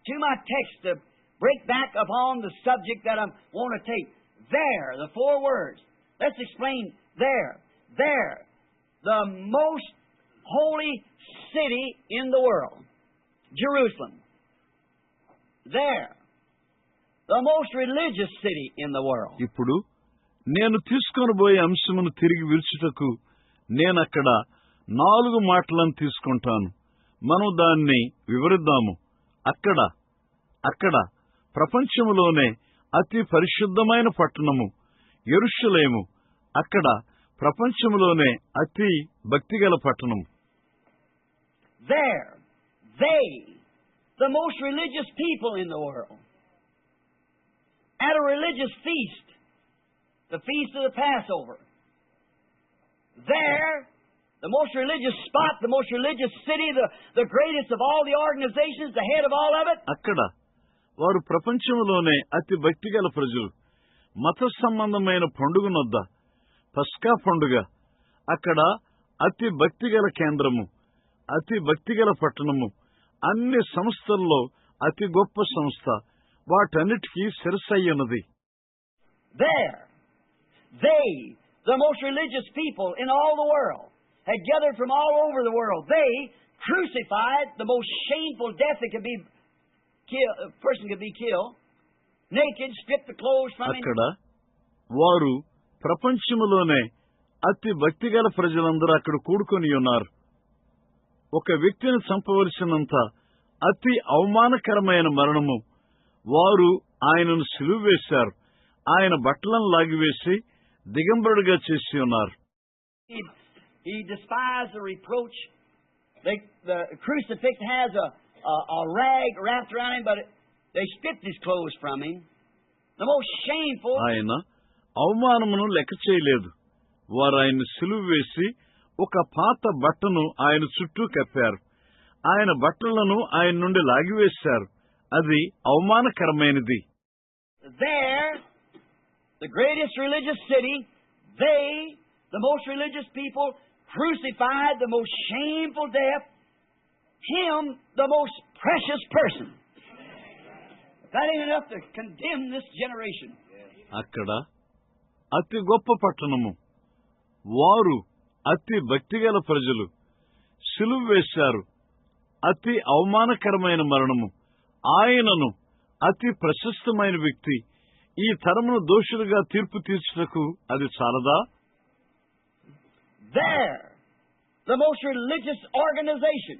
to my text to break back upon the subject that I want to take. There, the four words. Let's explain there. There, the most holy city in the world, Jerusalem. There, the most religious city in the world. ఇప్పుడు నేను తీసుకొనబోయే అంశమును తిరిగి విరుచుటకు నేనక్కడ 4 మాటలను తీసుకుంటాను. మనం దాన్ని వివరిద్దాము. అక్కడ ప్రపంచములోనే అతి పరిశుద్ధమైన పట్టణము యెరూషలేము. అక్కడ ప్రపంచములోనే అతి భక్తిగల పట్టణం. There, they, the most religious people in the world, at a religious feast, the feast of the Passover. There, the most religious spot, the most religious city, the greatest of all the organizations, the head of all of it. అక్కడ వారు ప్రపంచంలోనే అతి భక్తిగల ప్రజలు. మత సంబంధమైన పండుగనొద్ద పస్కా పండుగ. అక్కడ అతి భక్తిగల కేంద్రము, అతి భక్తిగల పట్టణము. అన్ని సంస్థల్లో అతి గొప్ప సంస్థ. వాటన్నిటికీ శిరస్సయ్యున్నది. There, they, the most religious people in all the world, had gathered from all over the world. They crucified the most shameful death that could be killed, a person could be killed, naked, stripped the clothes from him. అక్కడ వారు ప్రపంచములోనే అతి భక్తిగల ప్రజలందరూ అక్కడ కూడుకొని ఉన్నారు. ఒక వ్యక్తిని చంపవలసినంత అతి అవమానకరమైన మరణము. వారు ఆయనను సిలువ వేశారు. ఆయన బట్టలను లాగివేసి దిగంబరుడిగా చేసి ఉన్నారు. He despised the reproach. The crucifix has a rag wrapped around him, but they stripped his clothes from him. The most shameful. ఆయన అవమానమును లెక్క చేయలేదు. వారు ఆయన్ని సిలువ వేసి ఒక పాత బట్టను ఆయన చుట్టూ కప్పారు. ఆయన బట్టలను ఆయన నుండి లాగివేశారు. అది అవమానకరమైనది. There, the greatest religious city, they, the most religious people, crucified the most shameful death, him, the most precious person. That ain't enough to condemn this generation. అక్కడ అతి గొప్ప పట్టణము. వారు అతి భక్తిగల ప్రజలు సిలువ వేశారు. అతి అవమానకరమైన మరణము. ఆయనను అతి ప్రశస్తమైన వ్యక్తి. ఈ తరమును దోషులుగా తీర్పు తీర్చుటకు అది చాలదా? There, the most religious organization,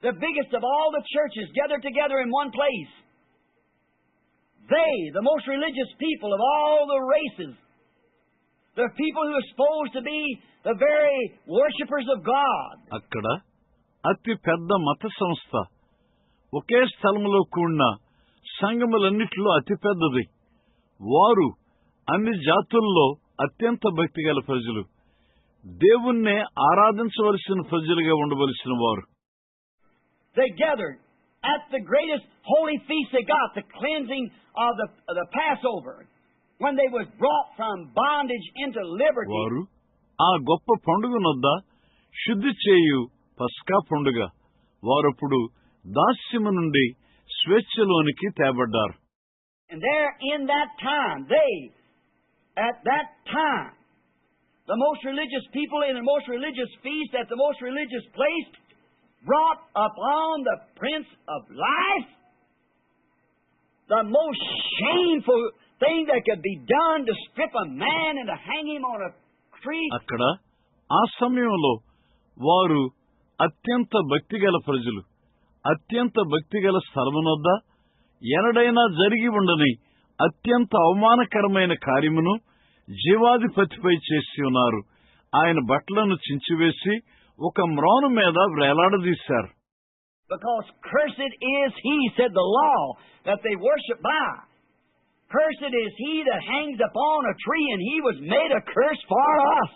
the biggest of all the churches gathered together in one place. They, the most religious people of all the races, the people who are supposed to be the very worshippers of God. అక్కడ అతి పెద్ద మత సంస్థ, ఒకే స్థలములో కూడిన సంఘములన్నిటిలో అతి పెద్దది. వారు అన్ని జాతుల్లో అత్యంత భక్తిగల ప్రజలు. దేవుణ్ణే ఆరాధించవలసిన ప్రజలుగా ఉండవలసిన వారు. They gathered at the greatest holy feast they got, the cleansing of the Passover, when they was brought from bondage into liberty. వారు ఆ గొప్ప పండుగనొద్ద శుద్ధి చేయు పస్కా పండుగ. వారప్పుడు దాస్యము నుండి స్వేచ్ఛలోనికి తేబడ్డారు. And there in that time, at that time, the most religious people in the most religious feast at the most religious place brought upon the Prince of Life the most shameful thing that could be done, to strip a man and to hang him on a tree. అక్కడ ఆ సమయంలో వారు అత్యంత భక్తిగల ప్రజలు అత్యంత భక్తిగల స్థలమునొద్ద ఎనడైనా జరిగి ఉండని అత్యంత అవమానకరమైన కార్యమును జీవాధిపతిపై చేసి ఉన్నారు. ఆయన బట్టలను చించివేసి ఒక మ్రాను మీద వ్రేలాడదీశారు. Because cursed is he, said the law, that they worship by. Cursed is he that hangs upon a tree, and he was made a curse for us.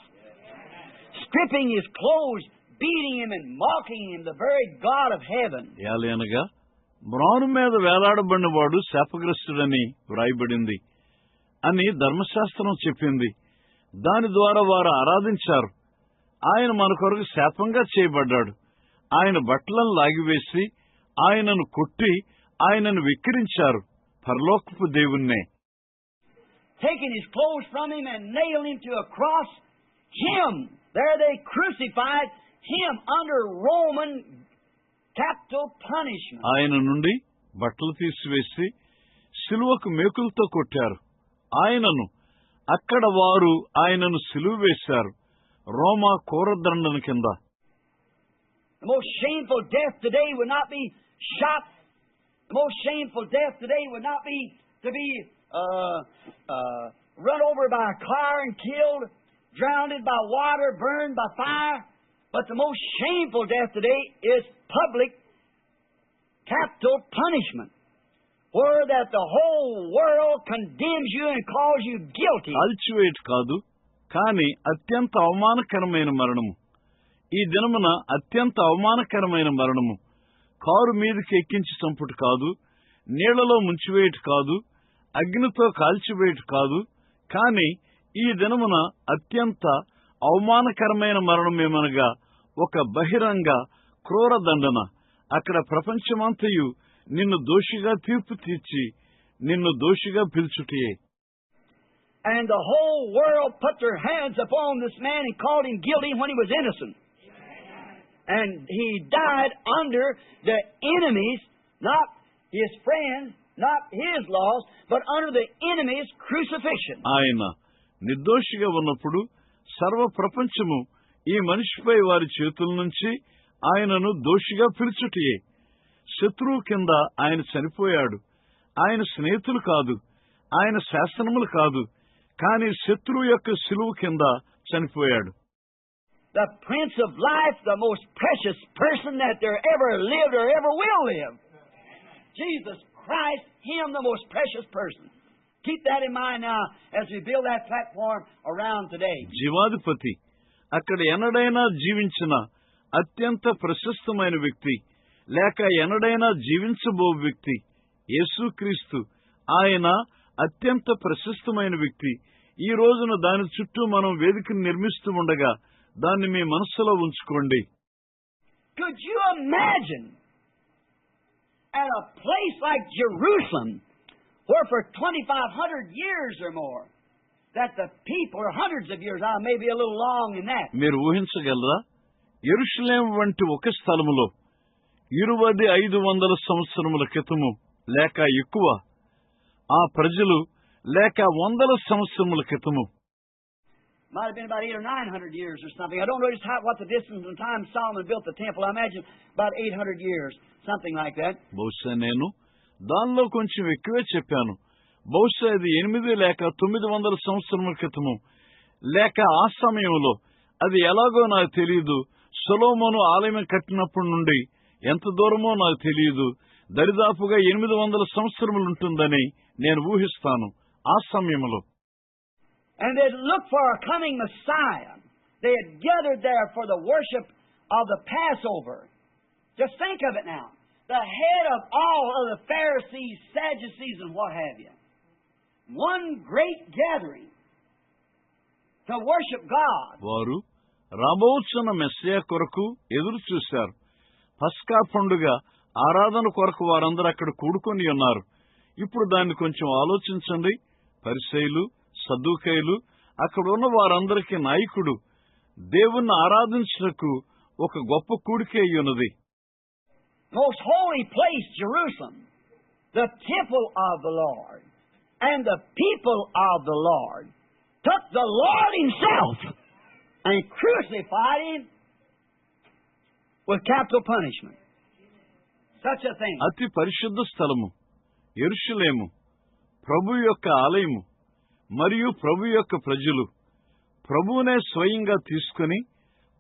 Stripping his clothes, beating him and mocking him, the very God of heaven. ఏలయనగా మ్రాను మీద వేలాడబడిన వాడు శాపగ్రస్తుడని వ్రాయబడింది అని ధర్మశాస్త్రం చెప్పింది. దాని ద్వారా వారు ఆరాధించారు. ఆయన మన కొరకు శాపంగా చేయబడ్డాడు. ఆయన బట్టలను లాగివేసి ఆయనను కొట్టి ఆయనను వెక్కిరించారు, పరలోకపు దేవుణ్ణే. Taking his clothes from him and nailed him to a cross, him, there they crucified him under Roman capital punishment. ఆయన నుండి బట్టలు తీసివేసి సిలువకు మేకులతో కొట్టారు. ఆయనను అక్కడ వారు ఆయనను సిలువ వేశారు, రోమా కోరదండన కింద. The most shameful death today would not be shot. The most shameful death today would not be to be run over by a car and killed, drowned by water, burned by fire. But the most shameful death today is public capital punishment, where that the whole world condemns you and calls you guilty. కాల్చివేటు కాదు, కానీ అత్యంత అవమానకరమైన మరణము. ఈ దినమున అత్యంత అవమానకరమైన మరణము కారు మీదకి ఎక్కించి చంపుట కాదు, నీళ్లలో ముంచివేయటు కాదు, అగ్నితో కాల్చివేయటు కాదు, కానీ ఈ దినమున అత్యంత అవమానకరమైన మరణమేమనగా ఒక బహిరంగ క్రూర దండన. అక్కడ ప్రపంచమంతయు నిన్ను దోషిగా తీర్పు తీర్చి నిన్ను దోషిగా పిలుచుటయే. And the whole world put their hands upon this man and called him guilty when he was innocent. And he died under the enemies, not his friends, not his laws, but under the enemy's crucifixion. ఆయన నిర్దోషిగా ఉన్నప్పుడు సర్వ ప్రపంచము ఈ మనిషిపై వారి చేతుల నుంచి ఆయనను దోషిగా పిలుచుటయే. శత్రువు కింద ఆయన చనిపోయాడు. ఆయన స్నేహితులు కాదు, ఆయన శాసనములు కాదు, కానీ శత్రువు యొక్క సిలువు కింద చనిపోయాడు. The Prince of Life, the most precious person that there ever lived or ever will live. Jesus Christ, Him the most precious person. Keep that in mind now as we build that platform around today. జీవాధిపతి, అక్కడ ఎన్నడైనా జీవించిన అత్యంత ప్రశస్తమైన వ్యక్తి, లేక ఎన్నడైనా జీవించబో వ్యక్తి యేసుక్రీస్తు. ఆయన అత్యంత ప్రశస్తమైన వ్యక్తి. ఈ రోజున దాని చుట్టూ మనం వేదికను నిర్మిస్తూ ఉండగా దాన్ని మీ మనస్సులో ఉంచుకోండి. Could you imagine at a place like Jerusalem, where for 2,500 years or more, that the people, or hundreds of years, maybe a little long in that. మీరు ఊహించగలరా? యెరూషలేం వంటి ఒక స్థలములో 2,500 సంవత్సరముల క్రితము లేక ఎక్కువ ఆ ప్రజలు లేక 100 సంవత్సరముల క్రితము, might have been about 800 or 900 years or something. I don't know just what the distance and time Solomon built the temple. I imagine about 800 years, something like that. బహుశా నేను దానిలో కొంచెం ఎక్కువే చెప్పాను. బహుశా ఇది 800 లేక 900 సంవత్సరముల క్రితము లేక ఆ సమయంలో. అది ఎలాగో నాకు తెలియదు. సొలొమోను ఆలయం కట్టినప్పటి నుండి ఎంత దూరమో నాకు తెలియదు. దరిదాపుగా 800 సంవత్సరములు ఉంటుందని నేను ఊహిస్తాను ఆ సమయంలో. And they'd look for a coming Messiah. They had gathered there for the worship of the Passover. Just think of it now. The head of all of the Pharisees, Sadducees, and what have you. One great gathering to worship God. వారు రాబోచున్న Messiah కొరకు ఎదురు చూశారు. పస్కా పండుగ ఆరాధన కొరకు వారందరూ అక్కడ కూడుకొని ఉన్నారు. ఇప్పుడు దాన్ని కొంచెం ఆలోచించండి. పరిసయ్యులు, సద్దూకయ్యులు, అక్కడ ఉన్న వారందరికీ నాయకుడు. దేవుణ్ణి ఆరాధించుటకు ఒక గొప్ప కూడిక అయ్యున్నది. Most holy place, Jerusalem, the temple of the Lord, and the people of the Lord took the Lord Himself and crucified Him with capital punishment. Such a thing. అతి పరిశుద్ధ స్థలము యెరూషలేము, ప్రభు యొక్క ఆలయము మరియు ప్రభు యొక్క ప్రజలు ప్రభువునే స్వయంగా తీసుకుని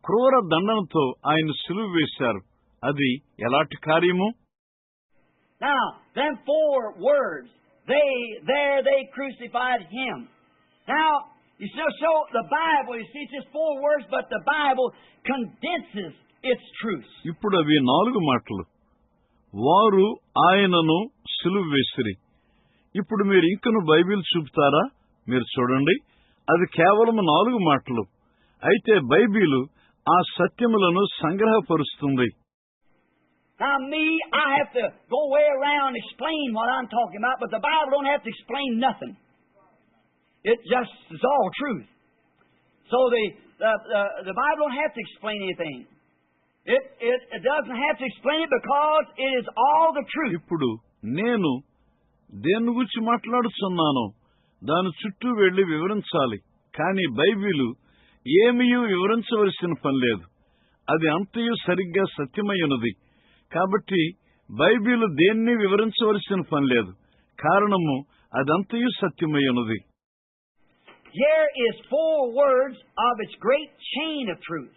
క్రూర దండనతో ఆయన సిలువ వేశారు. అది ఎలాంటి కార్యము? Now, them 4 words, they crucified Him. Now, you still show the Bible, you see, it's just 4 words, but the Bible condenses its truths. ఇప్పుడు అవి 4 మాటలు. వారు ఆయనను సిలువ వేసిరి. ఇప్పుడు మీరు ఇంకను బైబిల్ చూపుతారా? మీరు చూడండి, అది కేవలం 4 మాటలు. అయితే బైబిలు ఆ సత్యములను సంగ్రహపరుస్తుంది. Now me, I have to go way around and explain what I'm talking about, but the Bible don't have to explain nothing. It just is all truth. So the Bible don't have to explain anything. It doesn't have to explain it because it is all the truth. ఇప్పుడు నేను దేని గురించి మాట్లాడుతున్నానో దాని చుట్టూ వెళ్లి వివరించాలి. కానీ Bible ఏమీ వివరించవలసిన పని లేదు. అది అంతయు సరిగ్గా సత్యమై ఉన్నది. కాబట్టి బైబిలు దేన్ని వివరించవలసిన పని లేదు. కారణము అదంతయు సత్యమై ఉన్నది. Here is 4 words of its great chain of truth.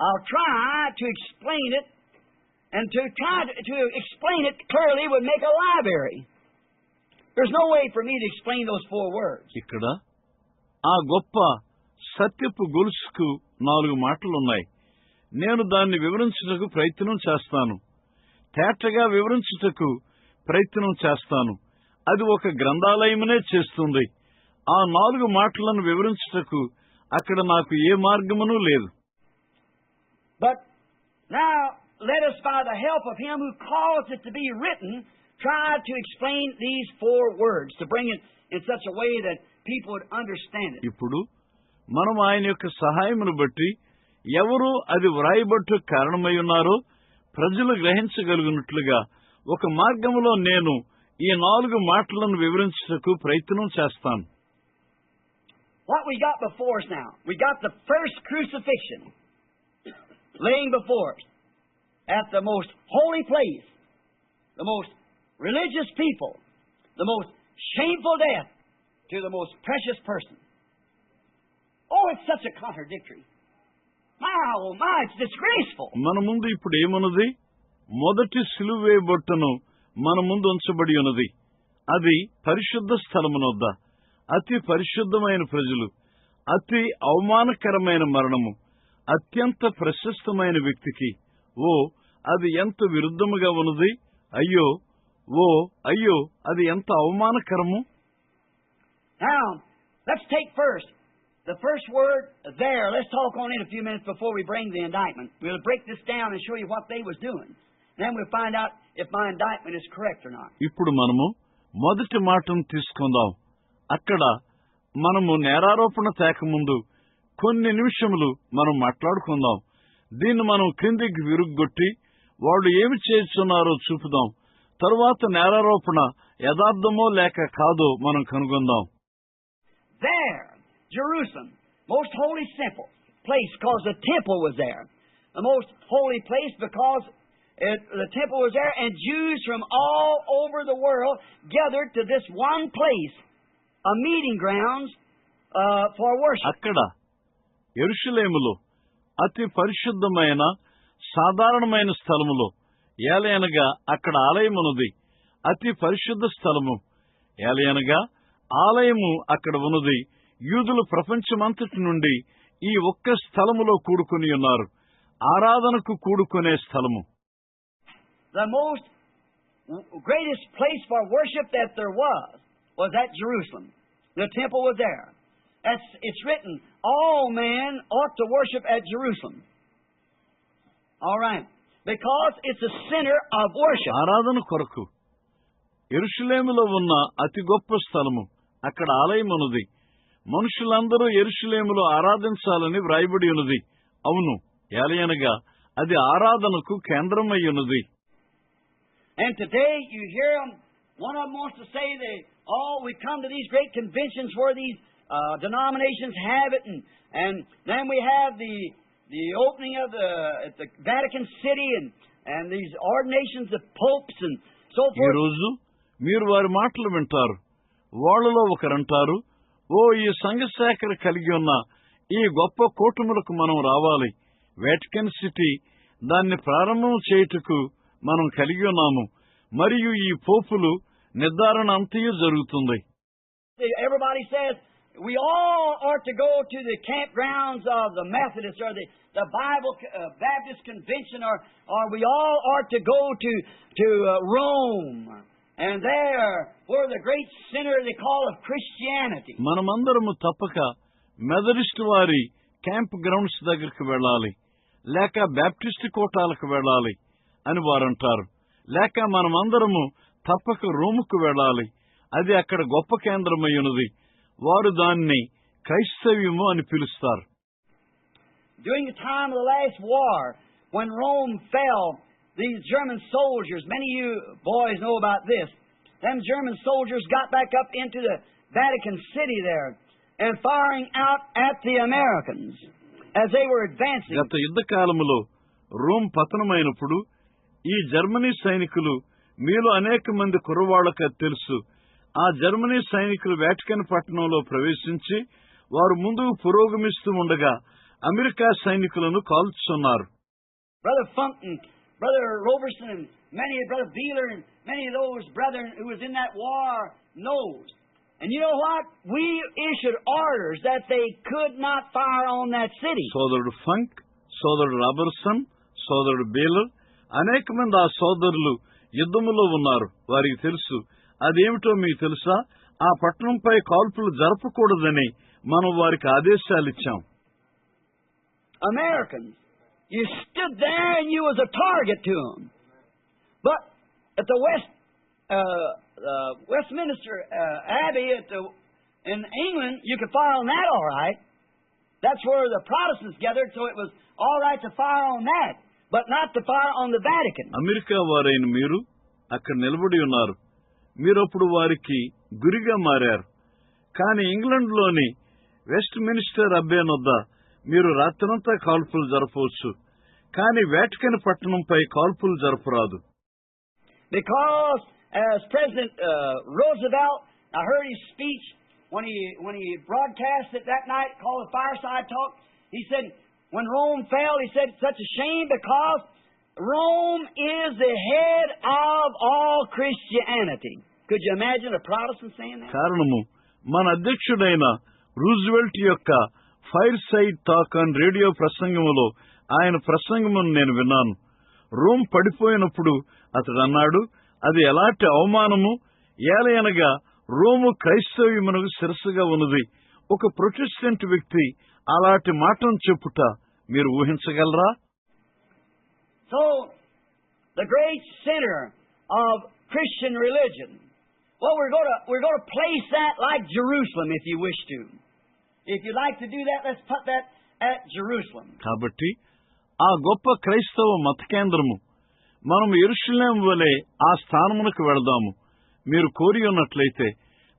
I'll try to explain it, and to explain it clearly would make a library. There's no way for me to explain those 4 words. ఇక్కడ ఆ గొప్ప సత్యపు గొలుసుకు 4 మాటలున్నాయి. నేను దాన్ని వివరించుటకు ప్రయత్నం చేస్తాను. తేటగా వివరించుటకు ప్రయత్నం చేస్తాను. అది ఒక గ్రంథాలయమునే చేస్తుంది. ఆ 4 మాటలను వివరించుటకు అక్కడ నాకు ఏ మార్గమును లేదు. But now let us, by the help of Him who caused it to be written, try to explain these 4 words, to bring it in such a way that people would understand it. ఇప్పుడు మనం ఆయన యొక్క సహాయమును బట్టి ఎవరు అది వ్రాయబట్టు కారణమై ఉన్నారో ప్రజలు గ్రహించగలిగినట్లుగా ఒక మార్గములో నేను ఈ 4 మాటలను వివరించుటకు ప్రయత్నం చేస్తాను. What we got before us now, we got the first crucifixion laying before us at the most holy place, the most religious people, the most shameful death to the most precious person. Oh, it's such a contradictory. Oh my, it's disgraceful. మన ముందు ఇప్పుడు ఏమున్నది? మొదటి సిలువ వేయబట్టును మన ముందు ఉంచబడి ఉన్నది. అది పరిశుద్ధ స్థలమునొద్ద అతి పరిశుద్ధమైన ప్రజలు, అతి అవమానకరమైన మరణము, అత్యంత ప్రశస్తమైన వ్యక్తికి. ఓ, అది ఎంత విరుద్ధముగా ఉన్నది! అయ్యో, ఓ అయ్యో, అది ఎంత అవమానకరము! Now, let's take the first word there. Let's talk on it a few minutes before we bring the indictment. We'll break this down and show you what they was doing. Then we'll find out if my indictment is correct or not. ఇప్పుడు మనము మొదటి మాటను తీసుకుందాం. అక్కడ మనము నేరారోపణ తేకముందు కొన్ని నిమిషములు మనం మాట్లాడుకుందాం. దీన్ని మనం క్రిందికి విరుగ్గొట్టి వాళ్ళు ఏమి చేస్తున్నారో చూపుదాం. తరువాత నేరారోపణ యథార్థమో లేక కాదో మనం కనుగొందాం. There, Jerusalem, most holy simple place, because the temple was there. The most holy place because the temple was there, and Jews from all over the world gathered to this one place, a meeting grounds for worship. అక్కడ యెరూషలేములో అతి పరిశుద్ధమైన సాధారణమైన స్థలములో, ఏలయనగా అక్కడ ఆలయమున్నది, అతి పరిశుద్ధ స్థలము. ఏలయనగా ఆలయము అక్కడ ఉన్నది. యూదులు ప్రపంచమంతటి నుండి ఈ ఒక్క స్థలములో కూడుకొని ఉన్నారు. ఆరాధనకు కూడుకునే స్థలము. The most greatest place for worship that there was at Jerusalem. The temple was there. It's written, all men ought to worship at Jerusalem. All right. Because it's a center of worship. ఆరాధన కొరకు యెరూషలేములో ఉన్న అతి గొప్ప స్థలము. అక్కడ ఆలయం ఉన్నది. మనుషులందరూ యెరూషలేములో ఆరాధించాలని వ్రాయబడి ఉన్నది. అవును, ఏలయనగా అది ఆరాధనకు కేంద్రమై ఉన్నది. And today you hear them, one of them wants to say we come to these great conventions where these denominations have it, and then we have the opening of the Vatican City and these ordinations of popes and so forth. ఈ రోజు మీరు వారి మాటలు వింటారు. వాళ్ళలో ఒకరంటారు, ఓ, ఈ సంఘశాఖ కలిగి ఉన్న ఈ గొప్ప కూటములకు మనం రావాలి. వాటికన్ సిటీ, దాన్ని ప్రారంభం చేయుటకు మనం కలిగి ఉన్నాము. మరియు ఈ పోపులు నిర్ధారణ అంతయు జరుగుతుంది. Everybody says we all ought to go to the campgrounds of the Methodists or the Bible Baptist Convention, or we all ought to go to Rome, and there where the great center they call of Christianity. మనమందరము తప్పక Methodist వారి camp grounds దగ్గరికి వెళ్ళాలి, లేక Baptist కోటాలకు వెళ్ళాలి, అని వారంటారు. లేక మనమందరము తప్పక రోముకు వెళ్ళాలి, అది అక్కడ గొప్ప కేంద్రమై ఉన్నది. వారు దాన్ని క్రైస్తవ్యము అని పిలుస్తారు. During the time of the last war, when Rome fell, these German soldiers, many of you boys know about this, them German soldiers got back up into the Vatican City there and firing out at the Americans as they were advancing. గత యుద్ధ కాలములో Rome పతనమైనప్పుడు ఈ Germany సైనికులు, మీలో అనేక మంది కుర్రవాళ్లకు తెలుసు, ఆ జర్మనీ సైనికులు వాటికన్ పట్టణంలో ప్రవేశించి వారు ముందుకు పురోగమిస్తూ ఉండగా అమెరికా సైనికులను కాల్చుతున్నారు. Brother Funk and Brother Roberson and Brother Beeler and many of those brethren who was in that war knows. And you know what? We issued orders that they could not fire on that city. సోదరుడు funk, సోదరుడు Roberson, సోదరుడు బీలర్, అనేక మంది ఆ సోదరులు యుద్ధములో ఉన్నారు. వారికి తెలుసు. అదేమిటో మీకు తెలుసా? ఆ పట్టణంపై కాల్పులు జరపకూడదని మనం వారికి ఆదేశాలు ఇచ్చాం. Americans, you stood there and you was a target to them. But at the Westminster Abbey in England, you could fire on that all right. That's where the Protestants gathered, so it was all right to fire on that, but not to fire on the Vatican. America వారైన మీరు అక్కడ నిలబడి ఉన్నారు. మీరప్పుడు వారికి గురిగా మారారు. కానీ ఇంగ్లండ్లోని west minister అబ్బే వద్ద మీరు రాత్రంతా కాల్పులు జరపవచ్చు, కానీ వాటికన్ పట్టణంపై కాల్పులు జరపరాదు. Because as President Roosevelt, I heard his speech when he broadcast it that night called the Fireside Talk. He said, when Rome fell, he said, it's such a shame because Rome is the head of all Christianity. Could you imagine a Protestant saying that? కారణము మన అధ్యక్షుడైన Roosevelt యొక్క fire side talk and radio ప్రసంగములో ఆయన ప్రసంగమును నేను విన్నాను. Rome పడిపోయినప్పుడు అతడు అన్నాడు, అది ఎలాంటి అవమానము, ఏలయనగా రోము క్రైస్తవ్యమునకు శిరస్సుగా ఉన్నది. ఒక ప్రొటెస్టెంట్ వ్యక్తి అలాంటి మాటను చెప్పుట మీరు ఊహించగలరా? So, the great center of Christian religion. Well, we're going to place that like Jerusalem, if you wish to. If you'd like to do that, let's put that at Jerusalem. కాబట్టి ఆ గొప్ప క్రైస్తవ మత కేంద్రము మనం యెరూషలేము వలె ఆ స్థానమునకు వెళదాము. మీరు కోరి ఉన్నట్లయితే,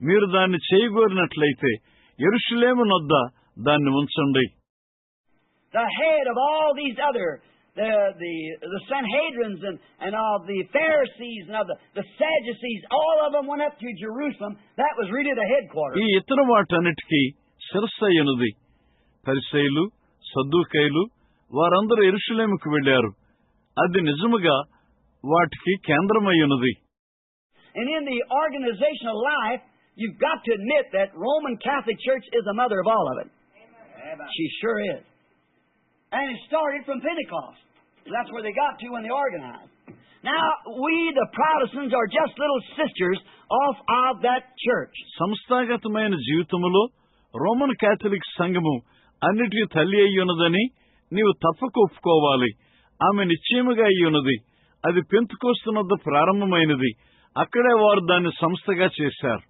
మీరు దాన్ని చేయగోరినట్లయితే యెరూషలేము నొద్ద దాన్ని ఉంచండి. The head of all these other the Sanhedrins and of the Pharisees and of the Sadducees, all of them went up to Jerusalem. That was really the headquarters. ఈ ఇతర వాటన్నిటికీ శిరస్సయ్యున్నది. పరిసయ్యులు, సద్దూకయ్యులు వారందరూ యెరూషలేముకు వెళ్లారు. అది నిజముగా వాటికి కేంద్రమయ్యున్నది. And in the organizational life, you've got to admit that Roman Catholic Church is the mother of all of it. Amen. She sure is. And it started from Pentecost. That's where they got to when they organized. Now, we, the Protestants, are just little sisters of that church. సంస్థాగతమైన జీవితములో Roman Catholic సంఘము అన్నిటికీ తల్లి అయ్యున్నదని నీవు తప్పక ఒప్పుకోవాలి. ఆమె నిశ్చయముగా అయ్యున్నది. అది పెంతెకోస్తు వద్ద ప్రారంభమైనది. అక్కడే వారు దాన్ని సంస్థగా చేశారు.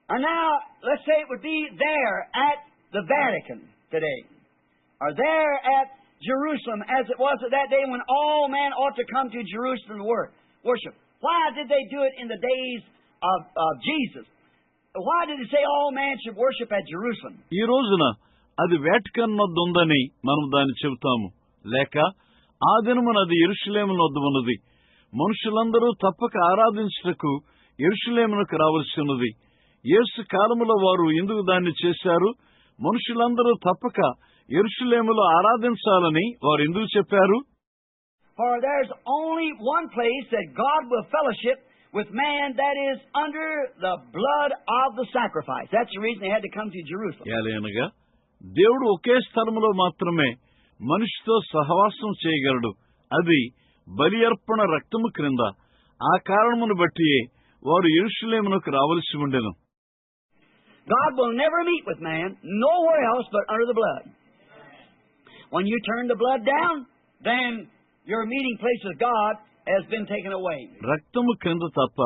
And now, let's say it would be there at the Vatican today, or there at Jerusalem, as it was at that day when all men ought to come to Jerusalem to worship. Why did they do it in the days of Jesus? Why did it say all men should worship at Jerusalem? ఈ రోజున అది Vatican వద్ద ఉందని మనం దాన్ని చెబుతాము. లేక ఆ దినమున అది యెరూషలేము వద్ద ఉన్నది. మనుషులందరూ తప్పక ఆరాధించుటకు యెరూషలేమునకు రావలసి ఉన్నది. యేసు కాలములో వారు ఎందుకు దాన్ని చేశారు? మనుషులందరూ తప్పక యెరూషలేములో ఆరాధించాలని వారు ఎందుకు చెప్పారు? For there's only one place that God will fellowship with man, that is under the blood of the sacrifice. That's the reason they had to come to Jerusalem. ఏలయనగా దేవుడు ఒకే స్థలములో మాత్రమే మనిషితో సహవాసం చేయగలడు. అది బలి అర్పణ రక్తము క్రింద. ఆ కారణమును బట్టి వారు యెరూషలేమునకు రావలసి ఉండెను. God will never meet with man nowhere else but under the blood. When you turn the blood down, then your meeting place with God has been taken away. రక్తము కింద తప్ప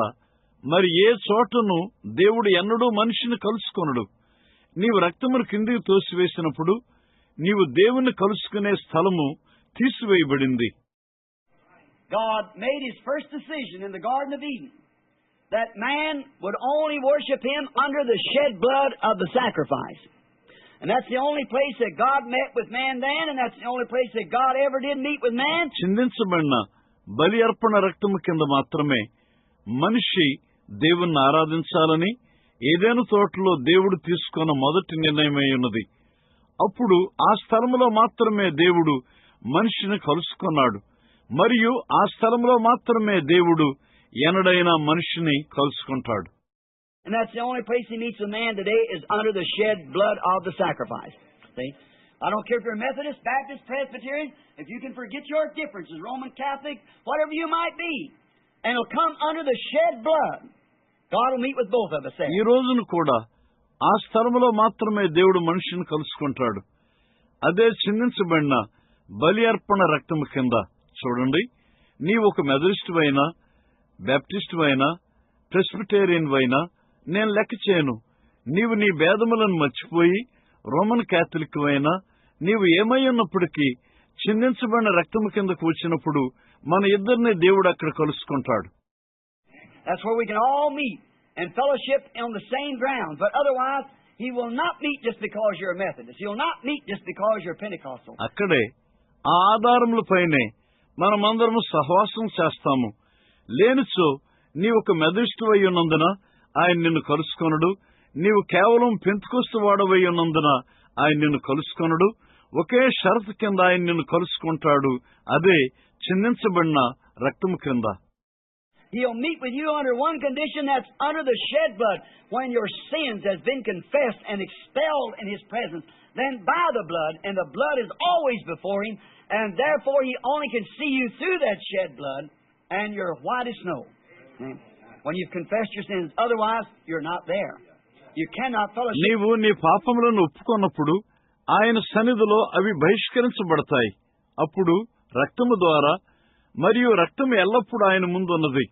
మరి ఏ చోటను దేవుడు ఎన్నడూ మనిషిని కలుసుకొనడు. నీవు రక్తమును కిందికి తోసివేసినప్పుడు నీవు దేవుణ్ణి కలుసుకునే స్థలము తీసివేయబడింది. God made His first decision in the Garden of Eden that man would only worship Him under the shed blood of the sacrifice. And that's the only place that God met with man then, and that's the only place that God ever did meet with man. చిందించబడిన బలి అర్పణ రక్తము కింద మాత్రమే మనిషి దేవుణ్ణి ఆరాధించాలని ఏదైనా తోటలో దేవుడు తీసుకున్న మొదటి నిర్ణయమై ఉన్నది. అప్పుడు ఆ స్థలంలో మాత్రమే దేవుడు మనిషిని కలుసుకున్నాడు. మరియు ఆ స్థలంలో మాత్రమే దేవుడు ఎన్నడైనా మనిషిని కలుసుకుంటాడు. And that's the only place He meets with man today is under the shed blood of the sacrifice. See? I don't care if you're Methodist, Baptist, Presbyterian, if you can forget your differences, Roman Catholic, whatever you might be, and it'll come under the shed blood. God will meet with both of us there. ఈ రోజును కూడా ఆ స్థలములో మాత్రమే దేవుడు మనిషిని కలుసుకుంటాడు. అదే చిందించబడిన బలి అర్పణ రక్తము కింద. చూడండి, నీవు ఒక మెథడిస్టు అయినా, బాప్టిస్టు అయినా, ప్రెస్బిటేరియన్ అయినా నేను లెక్క చేయను. నీవు నీ భేదములను మర్చిపోయి రోమన్ క్యాథలిక్ అయినా నీవు ఏమై ఉన్నప్పటికీ చిందించబడిన రక్తము కిందకు వచ్చినప్పుడు మన ఇద్దరిని దేవుడు అక్కడ కలుసుకుంటాడు. That's where we can all meet and fellowship on the same ground. But otherwise, He will not meet just because you're a Methodist. He will not meet just because you're Pentecostal. అక్కడే ఆ ఆధారములపైనే మనమందరము సహవాసం చేస్తాము. లేనిచో నీవు ఒక Methodist అయి ఉన్నందున ఆయన నిన్ను కలుసుకొనడు. నీవు కేవలం పెంతెకోస్తు వాడవై ఉన్నందున ఆయన నిన్ను కలుసుకొనడు. ఒకే షరతు కింద ఆయన నిన్ను కలుసుకుంటాడు. అదే చిందించబడిన రక్తము కింద. He'll meet with you under one condition, that's under the shed blood. When your sins has been confessed and expelled in His presence, then by the blood, and the blood is always before Him, and therefore He only can see you through that shed blood, and you're white as snow. When you've confessed your sins, otherwise you're not there. You cannot fellowship. నీవు నీ పాపములను ఒప్పుకున్నప్పుడు ఆయన సన్నిధిలో అవి బహిష్కరించబడతాయి. అప్పుడు రక్తము ద్వారా, మరియు రక్తము ఎల్లప్పుడూ ఆయన ముందున్నది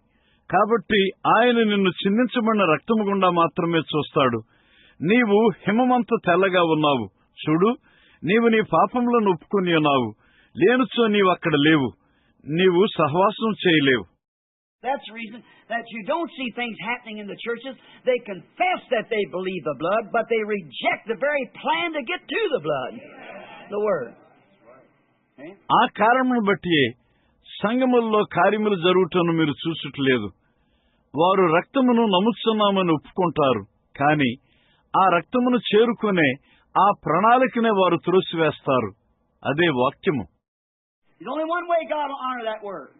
కాబట్టి ఆయన నిన్ను చిందించబడిన రక్తము గుండా మాత్రమే చూస్తాడు. నీవు హిమమంత తెల్లగా ఉన్నావు. చూడు, నీవు నీ పాపములను ఒప్పుకొని ఉన్నావు. లేనిచో నీవు అక్కడ లేవు. నీవు సహవాసం చేయలేవు. That's the reason that you don't see things happening in the churches. They confess that they believe the blood, but they reject the very plan to get to the blood, the Word. ఆ కారణమును బట్టి సంఘముల్లో కార్యములు జరుగుటను మీరు చూసుటలేదు. వారు రక్తమును నమ్ముచున్నామని ఒప్పుకుంటారు, కానీ ఆ రక్తమును చేరుకునే ఆ ప్రణాళికనే వారు త్రోసివేస్తారు. అదే వాక్యము. There's only one way God will honor that Word.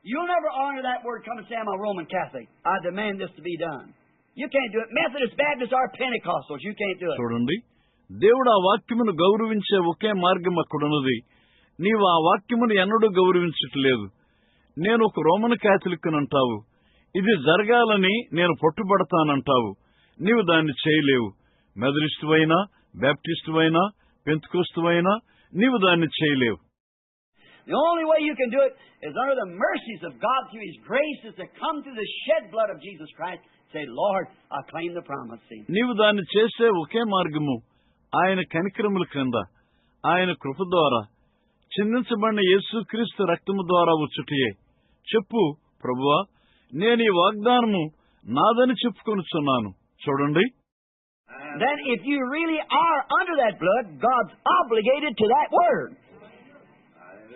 You'll never honor that Word, come and say, I'm a Roman Catholic. I demand this to be done. You can't do it. Methodist, Baptist, or Pentecostals, you can't do it. చూడండి, దేవుడు ఆ వాక్యమును గౌరవించే ఒకే మార్గం అక్కడున్నది. నీవు ఆ వాక్యమును ఎన్నడూ గౌరవించట్లేదు. నేను ఒక రోమన్ క్యాథలిక్ అంటావు. ఇది జరగాలని నేను పట్టుబడతానంటావు. నీవు దాన్ని చేయలేవు. మెథడిస్టు అయినా, బాప్టిస్టు అయినా, పెంతెకోస్తు అయినా నీవు దాన్ని చేయలేవు. The only way you can do it is under the mercies of God through His grace is to come through the shed blood of Jesus Christ. Say, Lord, I claim the promise. నీవు దాన్ని చేసే ఒకే మార్గము ఆయన కనికరముల క్రింద, ఆయన కృప ద్వారా, చిందించబడిన యేసుక్రీస్తు రక్తము ద్వారా వచ్చుటయే. చెప్పు, ప్రభువా, నేను ఈ వాగ్దానము నాదని చెప్పుకొనుచున్నాను. చూడండి, then if you really are under that blood, God's obligated to that word.